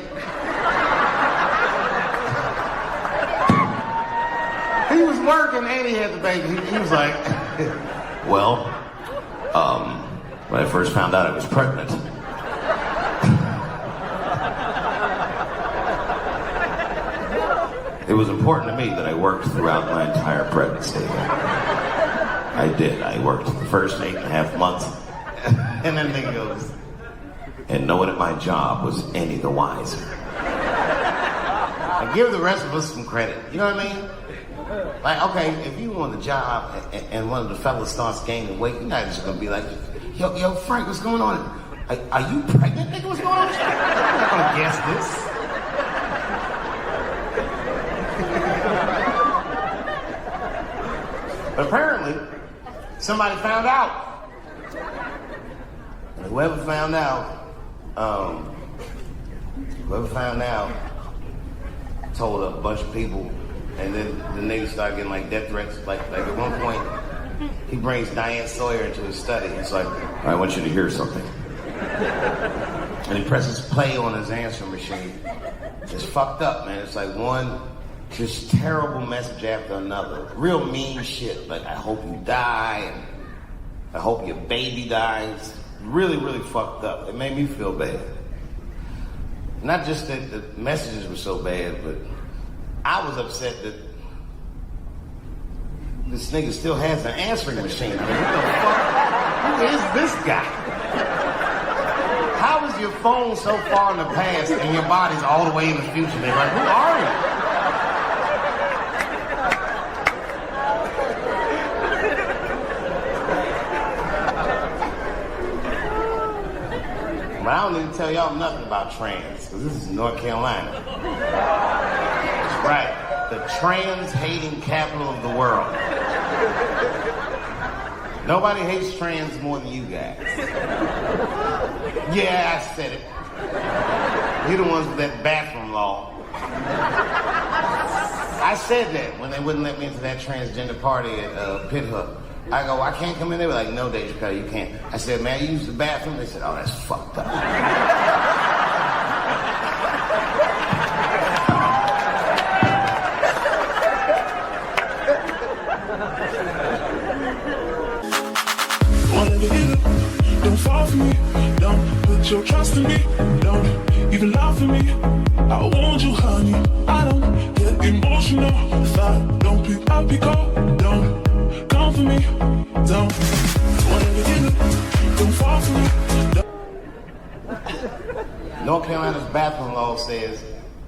He was working and he had the baby. He was like, well, when I first found out I was pregnant, it was important to me that I worked throughout my entire pregnancy. I did. I worked the first 8.5 months. And then he goes, and no one at my job was any the wiser. I give the rest of us some credit. You know what I mean? Like, okay, if you on the job and one of the fellas starts gaining weight, you're not just gonna be like, yo, Frank, what's going on? Are you pregnant, nigga? What's going on? I'm not gonna guess this. But apparently, somebody found out. And whoever found out told a bunch of people, and then the niggas started getting like death threats. Like at one point, he brings Diane Sawyer into his study. He's like, I want you to hear something. And he presses play on his answering machine. It's fucked up, man. It's like one just terrible message after another. Real mean shit. Like, I hope you die, and I hope your baby dies. Really, really fucked up. It made me feel bad. Not just that the messages were so bad, but I was upset that this nigga still has an answering machine. I mean, what the fuck? Who is this guy? How is your phone so far in the past and your body's all the way in the future? They're like, who are you? But I don't need to tell y'all nothing about trans, because this is North Carolina. That's right, the trans-hating capital of the world. Nobody hates trans more than you guys. Yeah, I said it. You're the ones with that bathroom law. I said that when they wouldn't let me into that transgender party at Pit Hook. I go, I can't come in. They were like, no, Dave Chappelle, you can't. I said, man, you use the bathroom? They said, oh, that's fucked up. Don't fall for me, don't put your trust in me, don't even lie for me. I want you, honey. I don't get emotional if I don't I'll be gone. Don't come for me. Don't. Whatever you do, don't fall for me. North Carolina's bathroom law says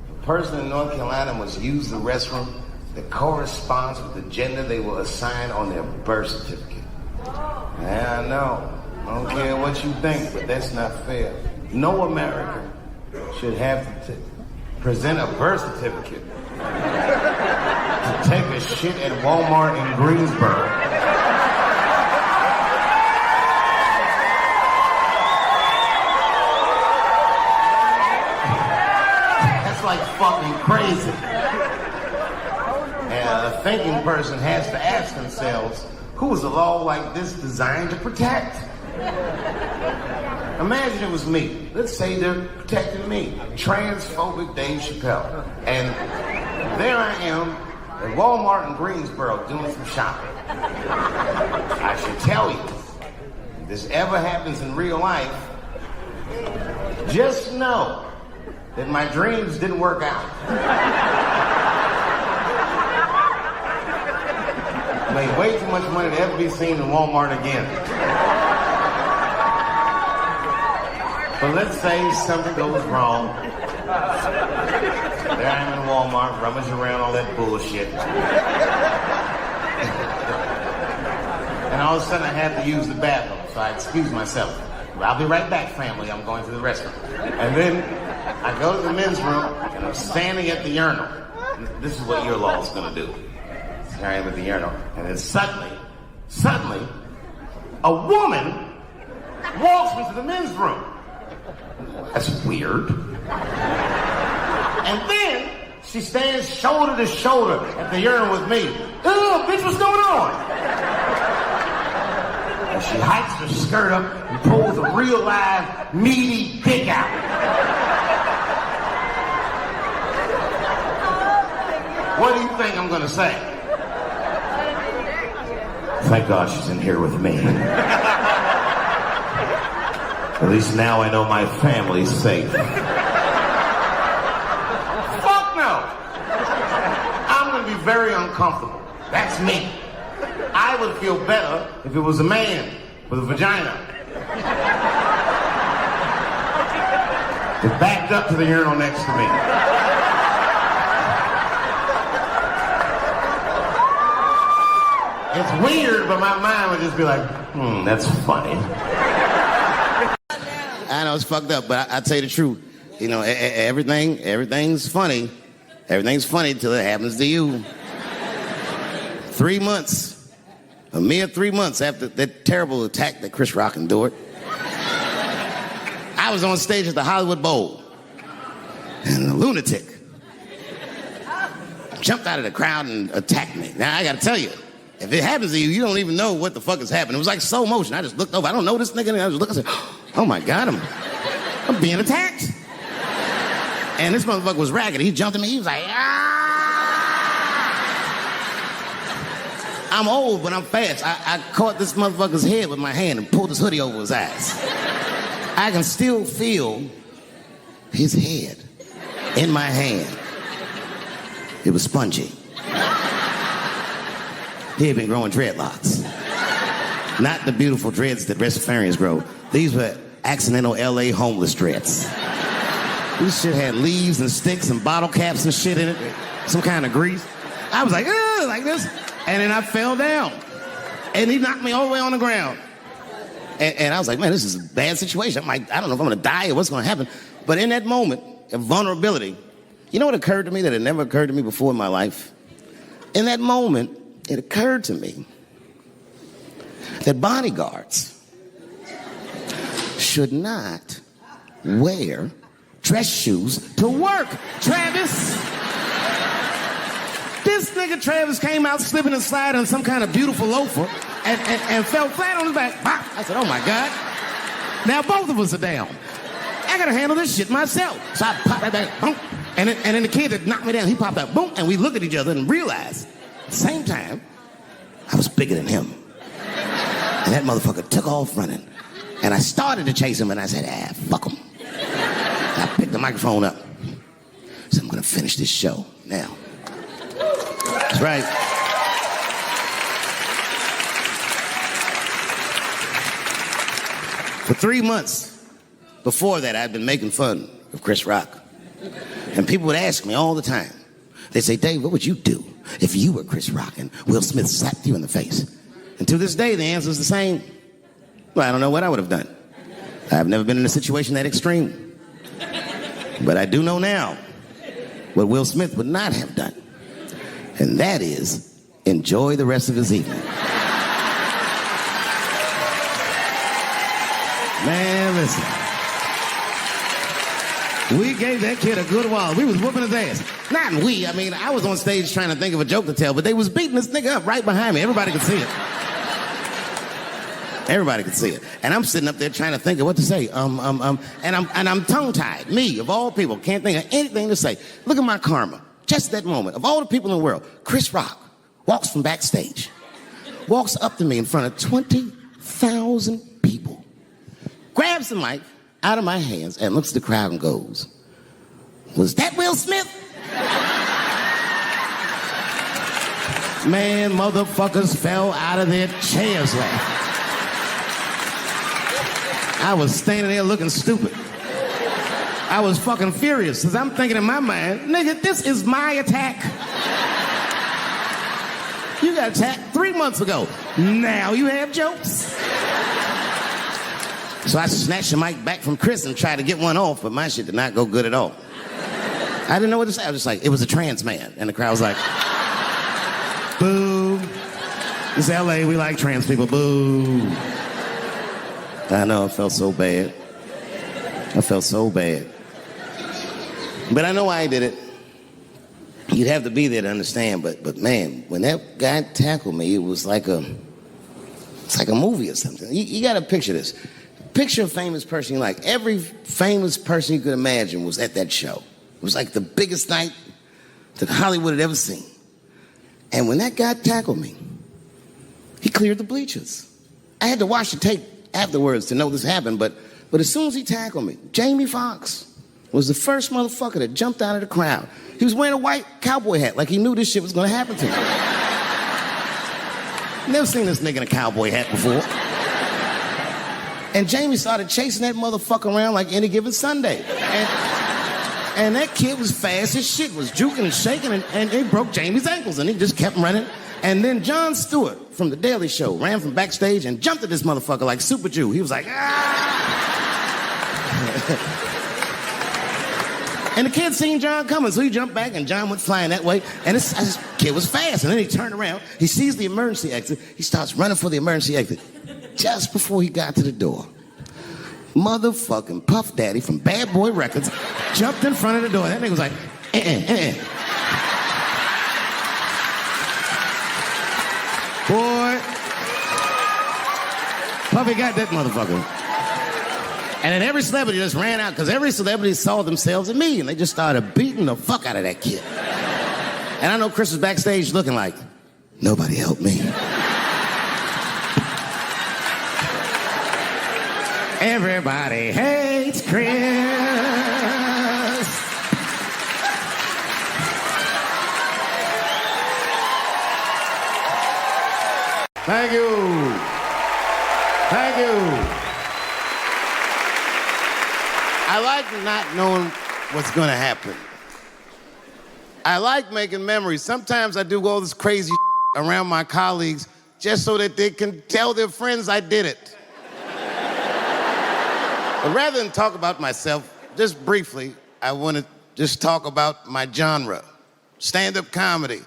a person in North Carolina must use the restroom that corresponds with the gender they will assign on their birth certificate. Yeah, I know. I don't care what you think, but that's not fair. No American should have to present a birth certificate to take a shit at Walmart in Greensboro. That's like fucking crazy. And a thinking person has to ask themselves, who is a law like this designed to protect? Imagine it was me. Let's say they're protecting me, transphobic Dave Chappelle. And there I am at Walmart in Greensboro doing some shopping. I should tell you, if this ever happens in real life, just know that my dreams didn't work out. Made way too much money to ever be seen in Walmart again. But let's say something goes wrong. There I am in Walmart, rummaging around all that bullshit. And all of a sudden I have to use the bathroom, so I excuse myself. I'll be right back, family. I'm going to the restroom. And then I go to the men's room, and I'm standing at the urinal. This is what your law is going to do. Here I am at the urinal. And then suddenly, a woman walks into the men's room. That's weird. And then she stands shoulder to shoulder at the urinal with me. Ugh, bitch, what's going on? And she hikes her skirt up and pulls a real live, meaty dick out. What do you think I'm gonna say? Thank God she's in here with me. At least now I know my family's safe. Fuck no! I'm gonna be very uncomfortable. That's me. I would feel better if it was a man with a vagina. It backed up to the urinal next to me. It's weird, but my mind would just be like, that's funny. I know it's fucked up, but I tell you the truth. You know, everything's funny. Everything's funny till it happens to you. 3 months, a mere 3 months after that terrible attack that Chris Rock endured, I was on stage at the Hollywood Bowl, and a lunatic jumped out of the crowd and attacked me. Now, I gotta tell you, if it happens to you, you don't even know what the fuck is happening. It was like slow motion. I just looked over. I don't know this nigga. And I just looked and said, oh my God, I'm being attacked. And this motherfucker was ragged. He jumped at me. He was like, ah! I'm old, but I'm fast. I caught this motherfucker's head with my hand and pulled his hoodie over his eyes. I can still feel his head in my hand. It was spongy. He had been growing dreadlocks. Not the beautiful dreads that Rastafarians grow. These were accidental LA homeless dreads. This shit had leaves and sticks and bottle caps and shit in it. Some kind of grease. I was like, ugh, like this. And then I fell down. And he knocked me all the way on the ground. And I was like, man, this is a bad situation. I'm like, I don't know if I'm gonna die or what's gonna happen. But in that moment of vulnerability, you know what occurred to me that had never occurred to me before in my life? In that moment, it occurred to me that bodyguards should not wear dress shoes to work. Travis! This nigga Travis came out slipping and sliding on some kind of beautiful loafer and fell flat on his back. I said, oh my God. Now both of us are down. I gotta handle this shit myself. So I popped that back, boom. And then the kid that knocked me down, he popped out, boom. And we looked at each other and realized at the same time, I was bigger than him. And that motherfucker took off running. And I started to chase him and I said, fuck him. And I picked the microphone up. So I'm gonna finish this show now. That's right. For 3 months before that, I'd been making fun of Chris Rock. And people would ask me all the time. They'd say, Dave, what would you do if you were Chris Rock and Will Smith slapped you in the face? And to this day, the answer is the same. Well, I don't know what I would have done. I've never been in a situation that extreme. But I do know now what Will Smith would not have done. And that is enjoy the rest of his evening. Man, listen. We gave that kid a good while. We was whooping his ass. Not we. I mean, I was on stage trying to think of a joke to tell, but they was beating this nigga up right behind me. Everybody could see it. Everybody could see it. And I'm sitting up there trying to think of what to say. And I'm tongue-tied. Me, of all people, can't think of anything to say. Look at my karma. Just that moment. Of all the people in the world, Chris Rock walks from backstage, walks up to me in front of 20,000 people, grabs the mic out of my hands and looks at the crowd and goes, "Was that Will Smith?" Man, motherfuckers fell out of their chairs laughing. I was standing there looking stupid. I was fucking furious because I'm thinking in my mind, nigga, this is my attack. You got attacked 3 months ago. Now you have jokes. So I snatched the mic back from Chris and tried to get one off, but my shit did not go good at all. I didn't know what to say. I was just like, it was a trans man. And the crowd was like, boo. It's LA, we like trans people, boo. I know, I felt so bad. I felt so bad. But I know why I did it. You'd have to be there to understand, but man, when that guy tackled me, it was like it's like a movie or something. You gotta picture this. Picture a famous person you like. Every famous person you could imagine was at that show. It was like the biggest night that Hollywood had ever seen. And when that guy tackled me, he cleared the bleachers. I had to watch the tape afterwards to know this happened, but as soon as he tackled me, Jamie Foxx was the first motherfucker that jumped out of the crowd. He was wearing a white cowboy hat like he knew this shit was gonna happen to him. Never seen this nigga in a cowboy hat before. And Jamie started chasing that motherfucker around like any given Sunday. And that kid was fast as shit, was juking and shaking, and he broke Jamie's ankles, and he just kept running. And then Jon Stewart from The Daily Show ran from backstage and jumped at this motherfucker like Super Jew. He was like, ah! And the kid seen Jon coming, so he jumped back, and Jon went flying that way. And this kid was fast, and then he turned around. He sees the emergency exit. He starts running for the emergency exit. Just before he got to the door, motherfucking Puff Daddy from Bad Boy Records jumped in front of the door. That nigga was like, Boy, Puffy got that motherfucker. And then every celebrity just ran out because every celebrity saw themselves in me, and they just started beating the fuck out of that kid. And I know Chris was backstage looking like, nobody helped me. Everybody hates Chris. Thank you. Thank you. I like not knowing what's going to happen. I like making memories. Sometimes I do all this crazy around my colleagues just so that they can tell their friends I did it. But rather than talk about myself, just briefly, I want to just talk about my genre. Stand-up comedy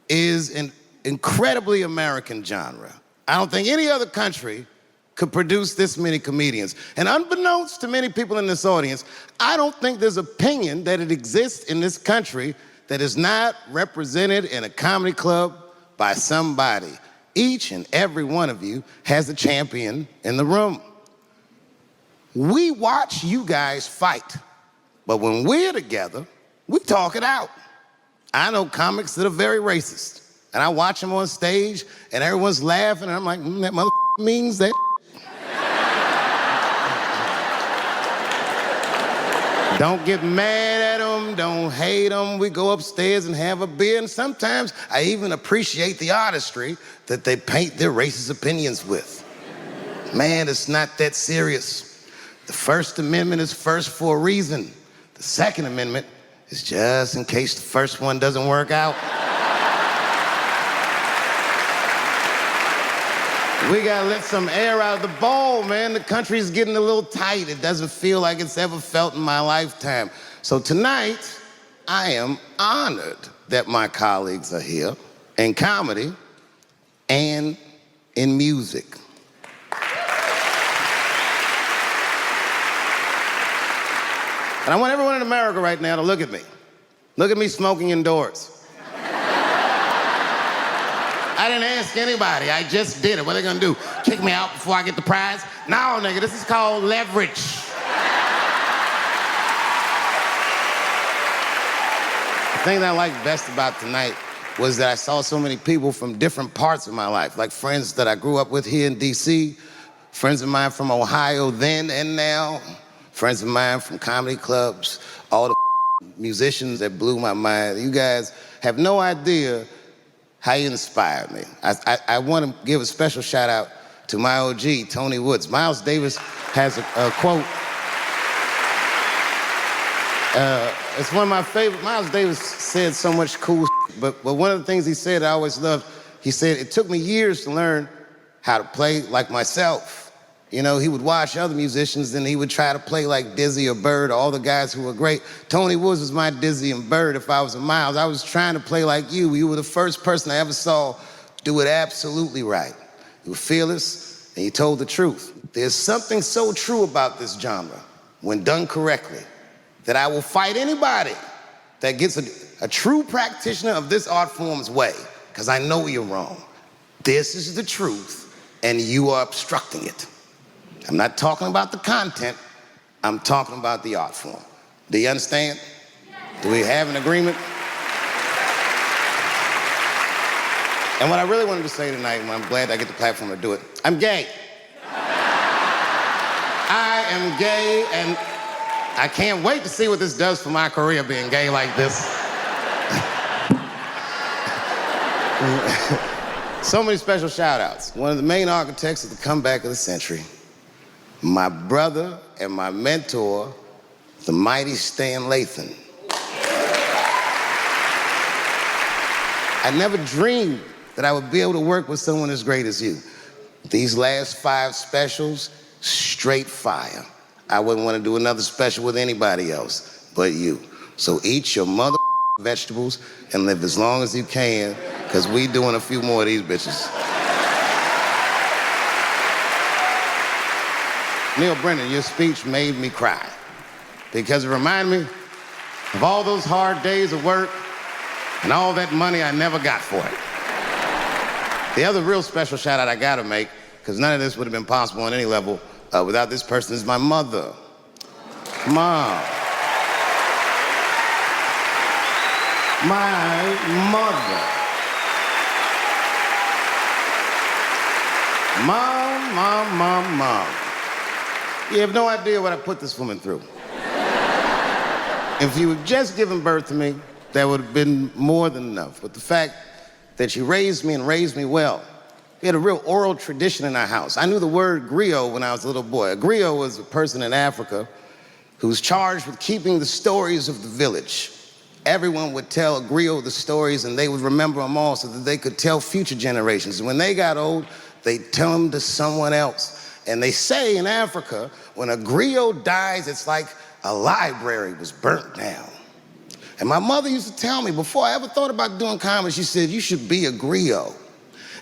is an incredibly American genre. I don't think any other country could produce this many comedians. And unbeknownst to many people in this audience, I don't think there's opinion that it exists in this country that is not represented in a comedy club by somebody. Each and every one of you has a champion in the room. We watch you guys fight, but when we're together, we talk it out. I know comics that are very racist, and I watch them on stage, and everyone's laughing, and I'm like, that mother means that. Don't get mad at them, don't hate them. We go upstairs and have a beer, and sometimes I even appreciate the artistry that they paint their racist opinions with. Man, it's not that serious. The First Amendment is first for a reason. The Second Amendment is just in case the first one doesn't work out. We gotta let some air out of the ball, man. The country's getting a little tight. It doesn't feel like it's ever felt in my lifetime. So tonight, I am honored that my colleagues are here in comedy and in music. And I want everyone in America right now to look at me. Look at me smoking indoors. I didn't ask anybody, I just did it. What are they gonna do? Kick me out before I get the prize? No, nigga, this is called leverage. The thing that I liked best about tonight was that I saw so many people from different parts of my life, like friends that I grew up with here in DC, friends of mine from Ohio then and now, friends of mine from comedy clubs, all the musicians that blew my mind. You guys have no idea how you inspired me. I want to give a special shout out to my OG, Tony Woods. Miles Davis has a quote. It's one of my favorite. Miles Davis said so much cool shit, but one of the things he said I always loved, he said, it took me years to learn how to play like myself. You know, he would watch other musicians and he would try to play like Dizzy or Bird, or all the guys who were great. Tony Woods was my Dizzy and Bird if I was a Miles. I was trying to play like you. You were the first person I ever saw do it absolutely right. You were fearless and you told the truth. There's something so true about this genre, when done correctly, that I will fight anybody that gets a true practitioner of this art form's way, because I know you're wrong. This is the truth and you are obstructing it. I'm not talking about the content, I'm talking about the art form. Do you understand? Do we have an agreement? And what I really wanted to say tonight, and I'm glad I get the platform to do it, I'm gay. I am gay, and I can't wait to see what this does for my career, being gay like this. So many special shout outs. One of the main architects of the comeback of the century, my brother and my mentor, the mighty Stan Lathan. I never dreamed that I would be able to work with someone as great as you. These last 5 specials, straight fire. I wouldn't want to do another special with anybody else but you. So eat your mother vegetables and live as long as you can, because we doing a few more of these bitches. Neil Brennan, your speech made me cry, because it reminded me of all those hard days of work and all that money I never got for it. The other real special shout out I gotta make, because none of this would have been possible on any level without this person, is my mother. Mom. My mother. Mom. You have no idea what I put this woman through. If you had just given birth to me, that would have been more than enough. But the fact that she raised me and raised me well, we had a real oral tradition in our house. I knew the word griot when I was a little boy. A griot was a person in Africa who was charged with keeping the stories of the village. Everyone would tell a griot the stories, and they would remember them all so that they could tell future generations. And when they got old, they'd tell them to someone else. And they say in Africa, when a griot dies, it's like a library was burnt down. And my mother used to tell me, before I ever thought about doing comedy, she said, you should be a griot.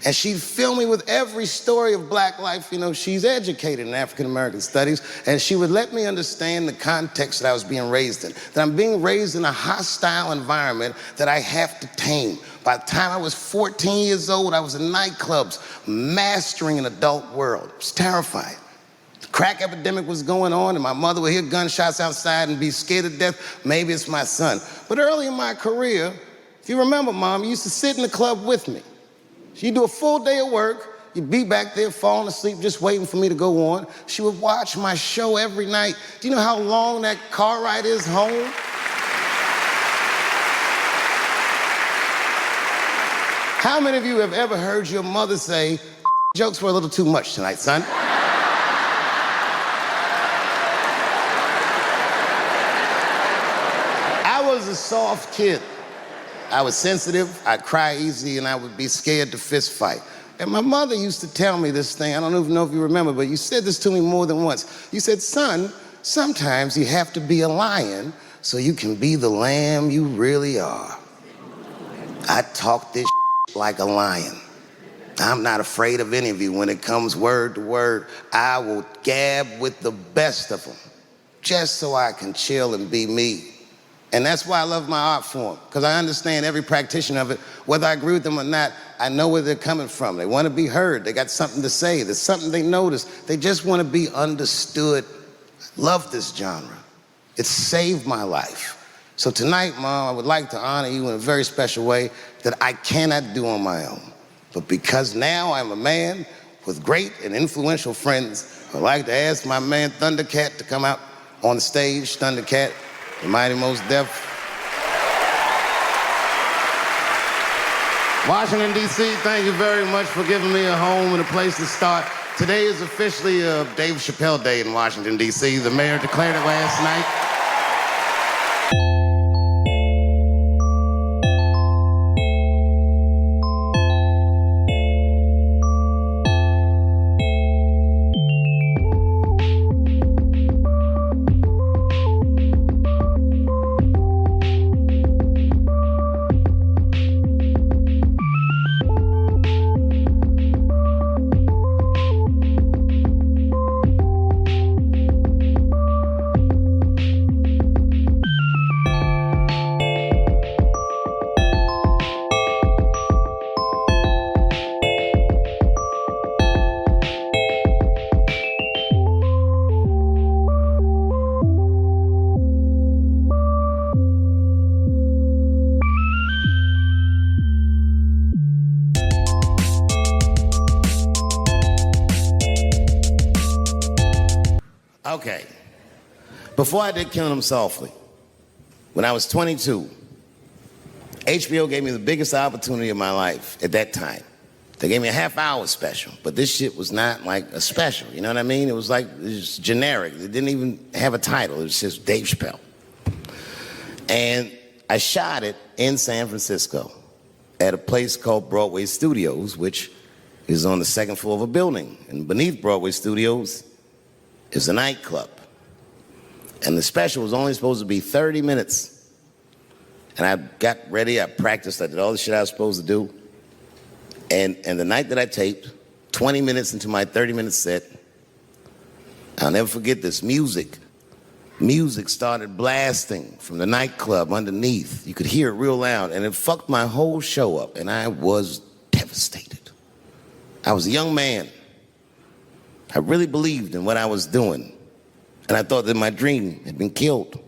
And she'd fill me with every story of black life. You know, she's educated in African-American studies, and she would let me understand the context that I was being raised in, that I'm being raised in a hostile environment that I have to tame. By the time I was 14 years old, I was in nightclubs, mastering an adult world. It was terrifying. The crack epidemic was going on, and my mother would hear gunshots outside and be scared to death. Maybe it's my son. But early in my career, if you remember, Mom, you used to sit in the club with me. She'd do a full day of work. You'd be back there falling asleep, just waiting for me to go on. She would watch my show every night. Do you know how long that car ride is home? How many of you have ever heard your mother say, jokes were a little too much tonight, son? soft kid. I was sensitive, I'd cry easy, and I would be scared to fist fight. And my mother used to tell me this thing, I don't even know if you remember, but you said this to me more than once. You said, son, sometimes you have to be a lion so you can be the lamb you really are. I talk this like a lion. I'm not afraid of any of you. When it comes word to word, I will gab with the best of them, just so I can chill and be me. And that's why I love my art form, because I understand every practitioner of it. Whether I agree with them or not, I know where they're coming from. They want to be heard. They got something to say. There's something they notice. They just want to be understood. Love this genre. It saved my life. So tonight, Mom, I would like to honor you in a very special way that I cannot do on my own. But because now I'm a man with great and influential friends, I'd like to ask my man Thundercat to come out on the stage. Thundercat, the Mighty Most Def. Washington, D.C., thank you very much for giving me a home and a place to start. Today is officially Dave Chappelle Day in Washington, D.C. The mayor declared it last night. Okay. Before I did Killing Them Softly, when I was 22, HBO gave me the biggest opportunity of my life at that time. They gave me a half-hour special, but this shit was not like a special, you know what I mean? It was generic. It didn't even have a title. It was just Dave Chappelle. And I shot it in San Francisco at a place called Broadway Studios, which is on the second floor of a building. And beneath Broadway Studios is a nightclub. And the special was only supposed to be 30 minutes. And I got ready, I practiced, I did all the shit I was supposed to do. And the night that I taped, 20 minutes into my 30-minute set, I'll never forget this, music started blasting from the nightclub underneath. You could hear it real loud, and it fucked my whole show up, and I was devastated. I was a young man. I really believed in what I was doing, and I thought that my dream had been killed.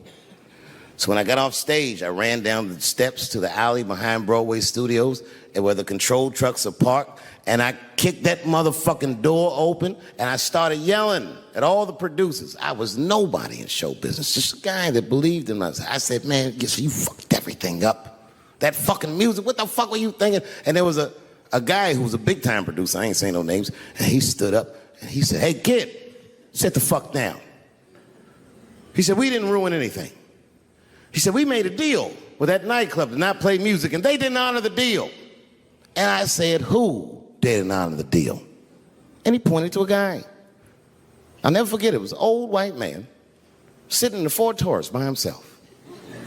So when I got off stage, I ran down the steps to the alley behind Broadway Studios and where the control trucks are parked, and I kicked that motherfucking door open, and I started yelling at all the producers. I was nobody in show business, just a guy that believed in myself. I said, man, you fucked everything up. That fucking music, what the fuck were you thinking? And there was a guy who was a big-time producer, I ain't saying no names, and he stood up, and he said, hey, kid, sit the fuck down. He said, we didn't ruin anything. He said, we made a deal with that nightclub to not play music, and they didn't honor the deal. And I said, who didn't honor the deal? And he pointed to a guy. I'll never forget it. It was an old white man sitting in the Ford Taurus by himself.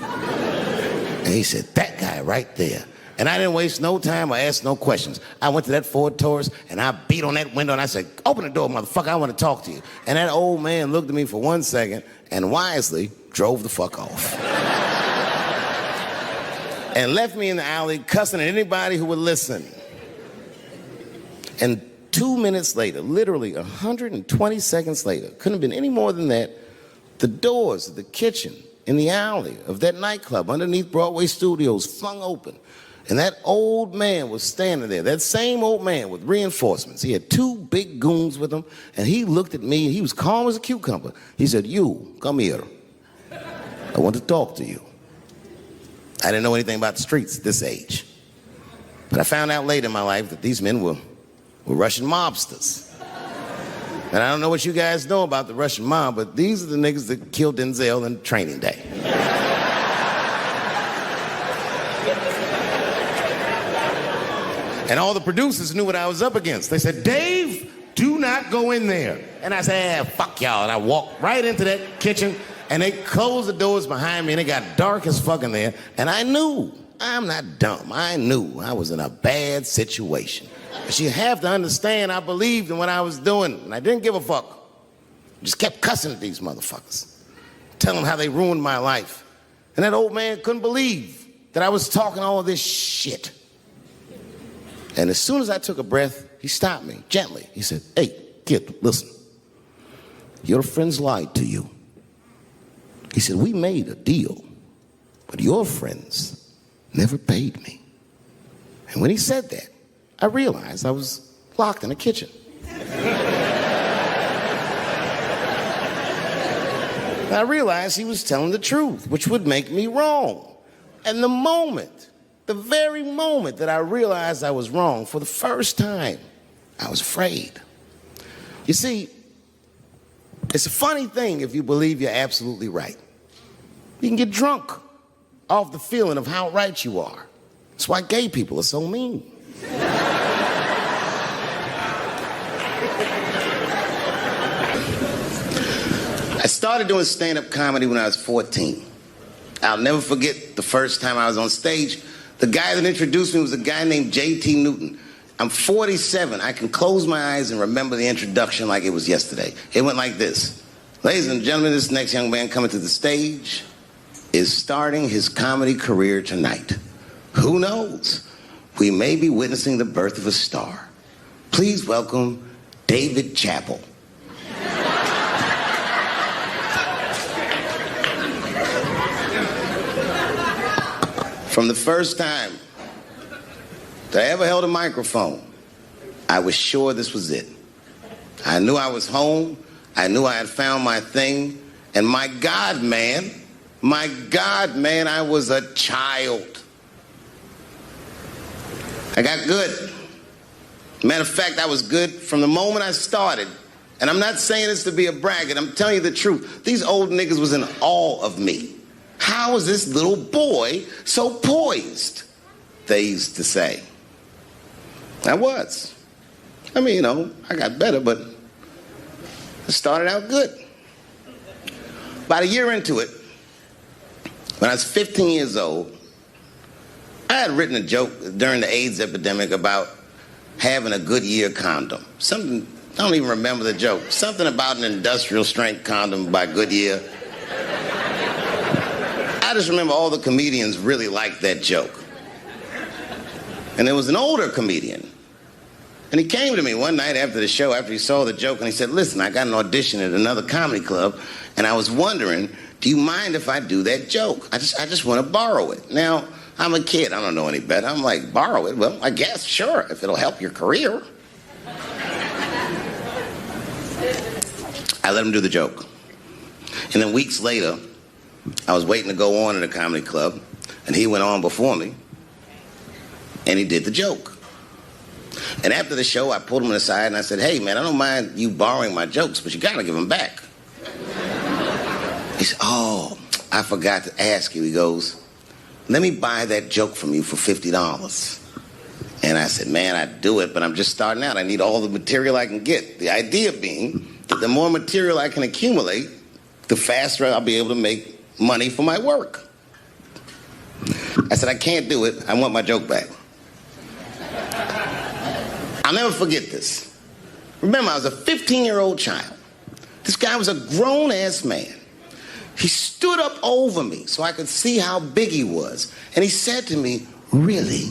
And he said, that guy right there. And I didn't waste no time or ask no questions. I went to that Ford Taurus, and I beat on that window, and I said, open the door, motherfucker, I want to talk to you. And that old man looked at me for 1 second and wisely drove the fuck off. And left me in the alley cussing at anybody who would listen. And 2 minutes later, literally 120 seconds later, couldn't have been any more than that, the doors of the kitchen in the alley of that nightclub underneath Broadway Studios flung open. And that old man was standing there, that same old man with reinforcements. He had 2 big goons with him, and he looked at me, and he was calm as a cucumber. He said, you, come here. I want to talk to you. I didn't know anything about the streets at this age. But I found out later in my life that these men were Russian mobsters. And I don't know what you guys know about the Russian mob, but these are the niggas that killed Denzel in Training Day. And all the producers knew what I was up against. They said, Dave, do not go in there. And I said, fuck y'all. And I walked right into that kitchen, and they closed the doors behind me, and it got dark as fuck in there. And I knew, I'm not dumb, I knew I was in a bad situation. But you have to understand, I believed in what I was doing, and I didn't give a fuck. Just kept cussing at these motherfuckers, telling them how they ruined my life. And that old man couldn't believe that I was talking all of this shit. And as soon as I took a breath, he stopped me gently. He said, hey, kid, listen. Your friends lied to you. He said, we made a deal, but your friends never paid me. And when he said that, I realized I was locked in a kitchen. I realized he was telling the truth, which would make me wrong. And the very moment that I realized I was wrong, for the first time, I was afraid. You see, it's a funny thing if you believe you're absolutely right. You can get drunk off the feeling of how right you are. That's why gay people are so mean. I started doing stand-up comedy when I was 14. I'll never forget the first time I was on stage. The guy that introduced me was a guy named J.T. Newton. I'm 47. I can close my eyes and remember the introduction like it was yesterday. It went like this. Ladies and gentlemen, this next young man coming to the stage is starting his comedy career tonight. Who knows? We may be witnessing the birth of a star. Please welcome David Chappelle. From the first time that I ever held a microphone, I was sure this was it. I knew I was home. I knew I had found my thing. And my God, man, I was a child. I got good. Matter of fact, I was good from the moment I started. And I'm not saying this to be a braggart. I'm telling you the truth. These old niggas was in awe of me. How is this little boy so poised? They used to say. I was. I mean, you know, I got better, but I started out good. About a year into it, when I was 15 years old, I had written a joke during the AIDS epidemic about having a Goodyear condom. Something, I don't even remember the joke. Something about an industrial strength condom by Goodyear. I just remember all the comedians really liked that joke. And there was an older comedian. And he came to me one night after the show, after he saw the joke, and he said, listen, I got an audition at another comedy club, and I was wondering, do you mind if I do that joke? I just want to borrow it. Now, I'm a kid. I don't know any better. I'm like, borrow it? Well, I guess, sure, if it'll help your career. I let him do the joke. And then weeks later, I was waiting to go on in a comedy club, and he went on before me, and he did the joke. And after the show, I pulled him aside, and I said, hey, man, I don't mind you borrowing my jokes, but you got to give them back. He said, oh, I forgot to ask you. He goes, let me buy that joke from you for $50. And I said, man, I'd do it, but I'm just starting out. I need all the material I can get. The idea being that the more material I can accumulate, the faster I'll be able to make money for my work. I said, I can't do it. I want my joke back. I'll never forget this. Remember, I was a 15-year-old child. This guy was a grown-ass man. He stood up over me so I could see how big he was. And he said to me, really?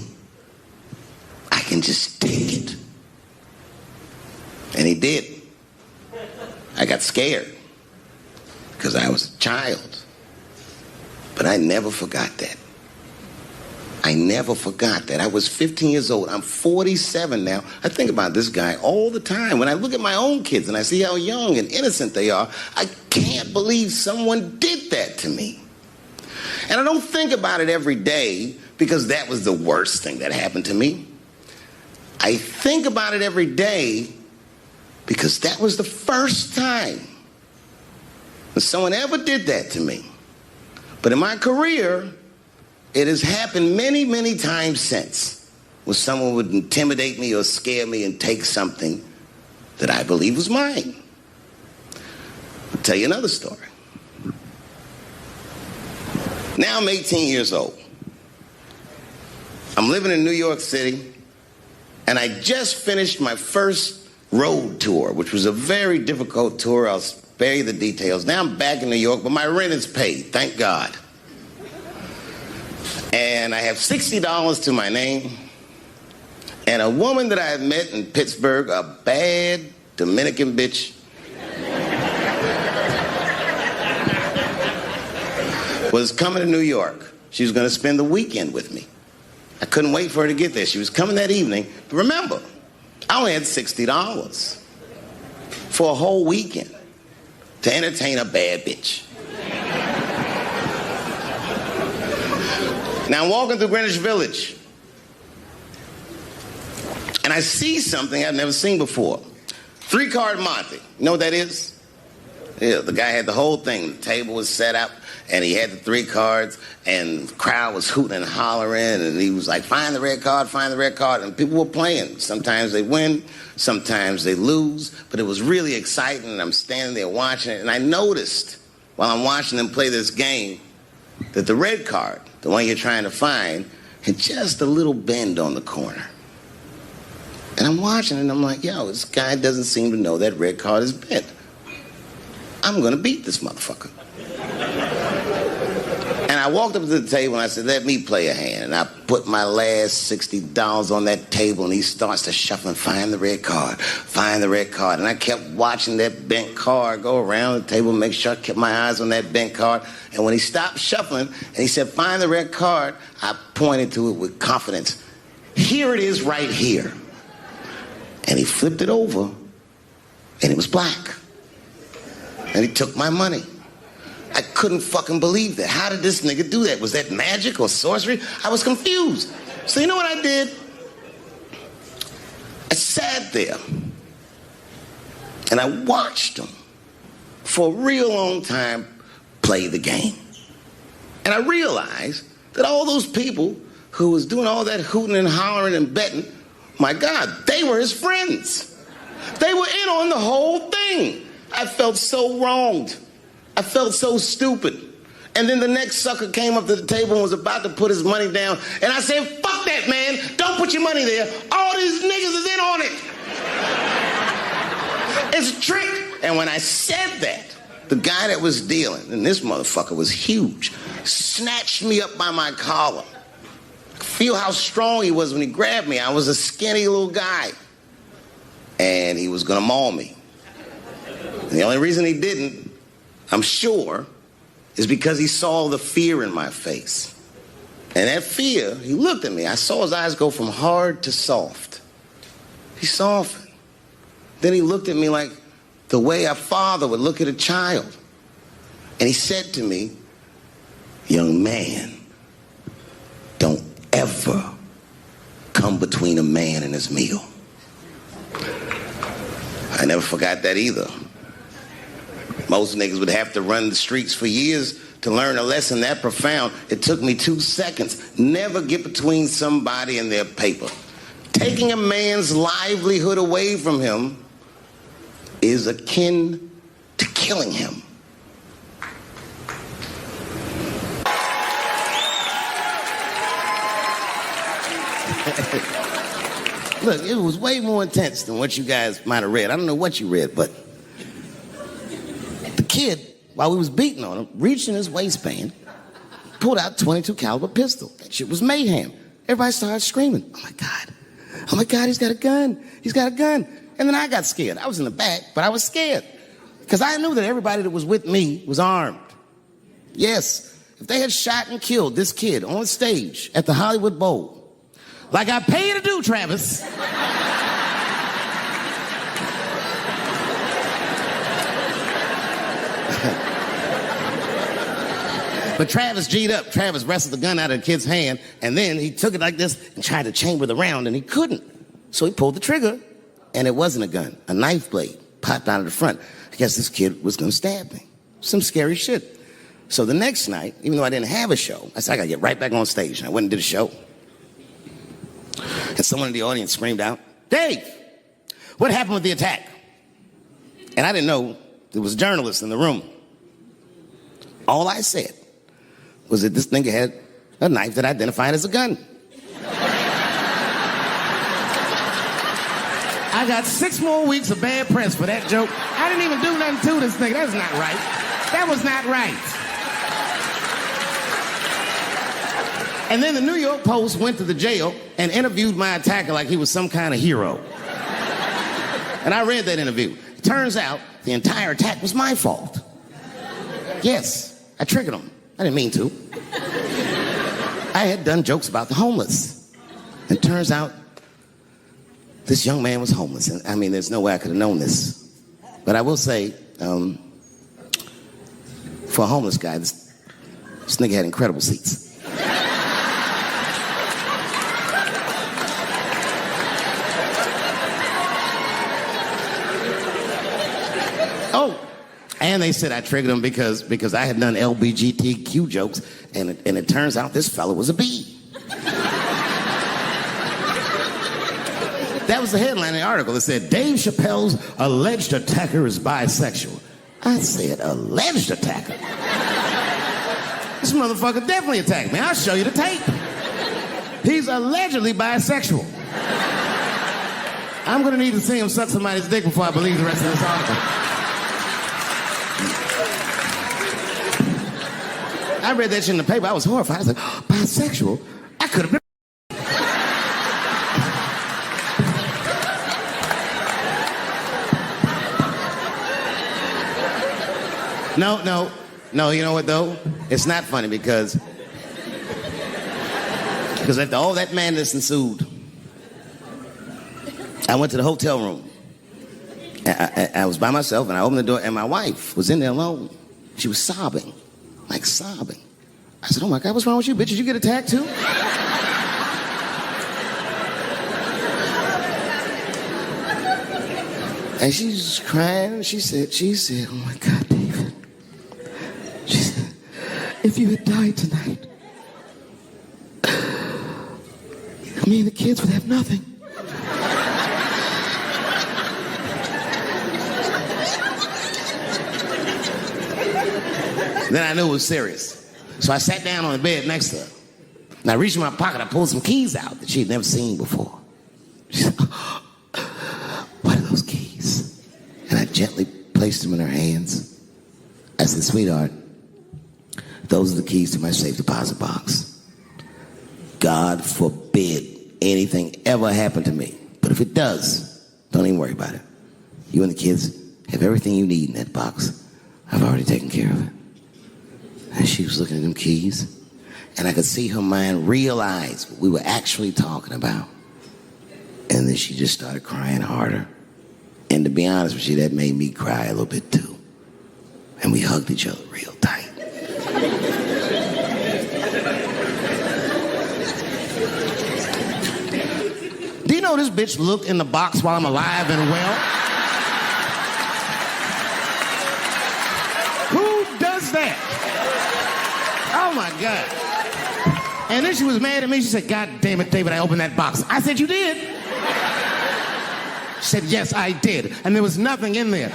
I can just take it. And he did. I got scared because I was a child. But I never forgot that. I never forgot that. I was 15 years old. I'm 47 now. I think about this guy all the time. When I look at my own kids and I see how young and innocent they are, I can't believe someone did that to me. And I don't think about it every day because that was the worst thing that happened to me. I think about it every day because that was the first time that someone ever did that to me. But in my career, it has happened many, many times since. when someone would intimidate me or scare me and take something that I believe was mine. I'll tell you another story. Now I'm 18 years old. I'm living in New York City, and I just finished my first road tour, which was a very difficult tour. I'll spare you the details. Now I'm back in New York, but my rent is paid, thank God. And I have $60 to my name, and a woman that I had met in Pittsburgh, a bad Dominican bitch, was coming to New York. She was going to spend the weekend with me. I couldn't wait for her to get there. She was coming that evening. But remember, I only had $60 for a whole weekend to entertain a bad bitch. Now I'm walking through Greenwich Village, and I see something I've never seen before. 3-card Monte. You know what that is? Yeah, the guy had the whole thing. The table was set up, and he had the 3 cards, and the crowd was hooting and hollering, and he was like, find the red card, find the red card, and people were playing. Sometimes they win, sometimes they lose, but it was really exciting, and I'm standing there watching it, and I noticed while I'm watching them play this game that the red card, the one you're trying to find, had just a little bend on the corner. And I'm watching it, and I'm like, yo, this guy doesn't seem to know that red card is bent. I'm gonna beat this motherfucker. And I walked up to the table and I said, let me play a hand. And I put my last $60 on that table, and he starts to shuffle and find the red card, find the red card. And I kept watching that bent card go around the table, make sure I kept my eyes on that bent card. And when he stopped shuffling and he said, find the red card, I pointed to it with confidence. Here it is right here. And he flipped it over, and it was black. And he took my money. I couldn't fucking believe that. How did this nigga do that? Was that magic or sorcery? I was confused. So you know what I did? I sat there and I watched him for a real long time play the game. And I realized that all those people who was doing all that hooting and hollering and betting, my God, they were his friends. They were in on the whole thing. I felt so wronged. I felt so stupid. And then the next sucker came up to the table and was about to put his money down. And I said, fuck that, man. Don't put your money there. All these niggas is in on it. It's a trick. And when I said that, the guy that was dealing, and this motherfucker was huge, snatched me up by my collar. Feel how strong he was when he grabbed me. I was a skinny little guy. And he was gonna maul me. And the only reason he didn't, I'm sure, is because he saw the fear in my face. And that fear, he looked at me. I saw his eyes go from hard to soft. He softened. Then he looked at me like the way a father would look at a child. And he said to me, young man, don't ever come between a man and his meal. I never forgot that either. Most niggas would have to run the streets for years to learn a lesson that profound. It took me 2 seconds. Never get between somebody and their paper. Taking a man's livelihood away from him is akin to killing him. Look, it was way more intense than what you guys might have read. I don't know what you read, but the kid, while we was beating on him, reached in his waistband, pulled out a .22 caliber pistol. That shit was mayhem. Everybody started screaming, oh my God. Oh my God, he's got a gun. He's got a gun. And then I got scared. I was in the back, but I was scared. Because I knew that everybody that was with me was armed. Yes, if they had shot and killed this kid on stage at the Hollywood Bowl, like I pay you to do, Travis. But Travis G'd up. Travis wrestled the gun out of the kid's hand, and then he took it like this and tried to chamber the round, and he couldn't. So he pulled the trigger, and it wasn't a gun. A knife blade popped out of the front. I guess this kid was gonna stab me. Some scary shit. So the next night, even though I didn't have a show, I said, I gotta get right back on stage. And I went and did a show. And someone in the audience screamed out, "Dave, what happened with the attack?" And I didn't know there was journalists in the room. All I said was that this nigga had a knife that identified as a gun. I got 6 more weeks of bad press for that joke. I didn't even do nothing to this nigga. That's not right. That was not right. And then the New York Post went to the jail and interviewed my attacker like he was some kind of hero. And I read that interview. It turns out the entire attack was my fault. Yes, I triggered him. I didn't mean to. I had done jokes about the homeless. And turns out this young man was homeless. And I mean, there's no way I could have known this. But I will say, for a homeless guy, this nigga had incredible seats. Oh, and they said I triggered him because I had done LBGTQ jokes, and it turns out this fella was a bee. That was the headline in the article. It said, "Dave Chappelle's alleged attacker is bisexual." I said, alleged attacker? This motherfucker definitely attacked me. I'll show you the tape. He's allegedly bisexual. I'm gonna need to see him suck somebody's dick before I believe the rest of this article. I read that shit in the paper. I was horrified. I was like, oh, bisexual? I could have been. No, you know what, though? It's not funny because after all that madness ensued, I went to the hotel room. I was by myself, and I opened the door, and my wife was in there alone. She was sobbing. Like sobbing. I said, "Oh my God, what's wrong with you, bitch? Did you get attacked too?" And she's crying. She said, "Oh my God, David." She said, "If you had died tonight, me and the kids would have nothing." Then I knew it was serious. So I sat down on the bed next to her. And I reached in my pocket, I pulled some keys out that she had never seen before. She said, "What are those keys?" And I gently placed them in her hands. I said, "Sweetheart, those are the keys to my safe deposit box. God forbid anything ever happen to me. But if it does, don't even worry about it. You and the kids have everything you need in that box. I've already taken care of it." And she was looking at them keys, and I could see her mind realize what we were actually talking about. And then she just started crying harder. And to be honest with you, that made me cry a little bit too. And we hugged each other real tight. Do you know this bitch looked in the box while I'm alive and well? Who does that? Oh my God. And then she was mad at me. She said, "God damn it, David, I opened that box." I said, "You did?" She said, "Yes, I did. And there was nothing in there."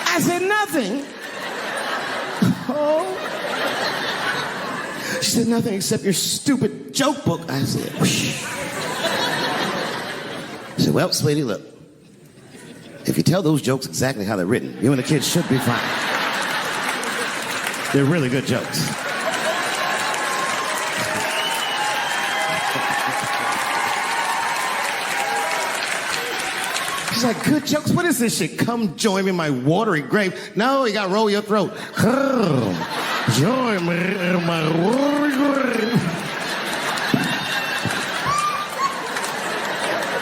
I said, "Nothing?" Oh. She said, "Nothing except your stupid joke book." I said, "Whoosh." I said, "Well, sweetie, look. If you tell those jokes exactly how they're written, you and the kids should be fine. They're really good jokes." She's like, "Good jokes? What is this shit? Come join me in my watery grave." No, you gotta roll your throat. Join me in my watery grave.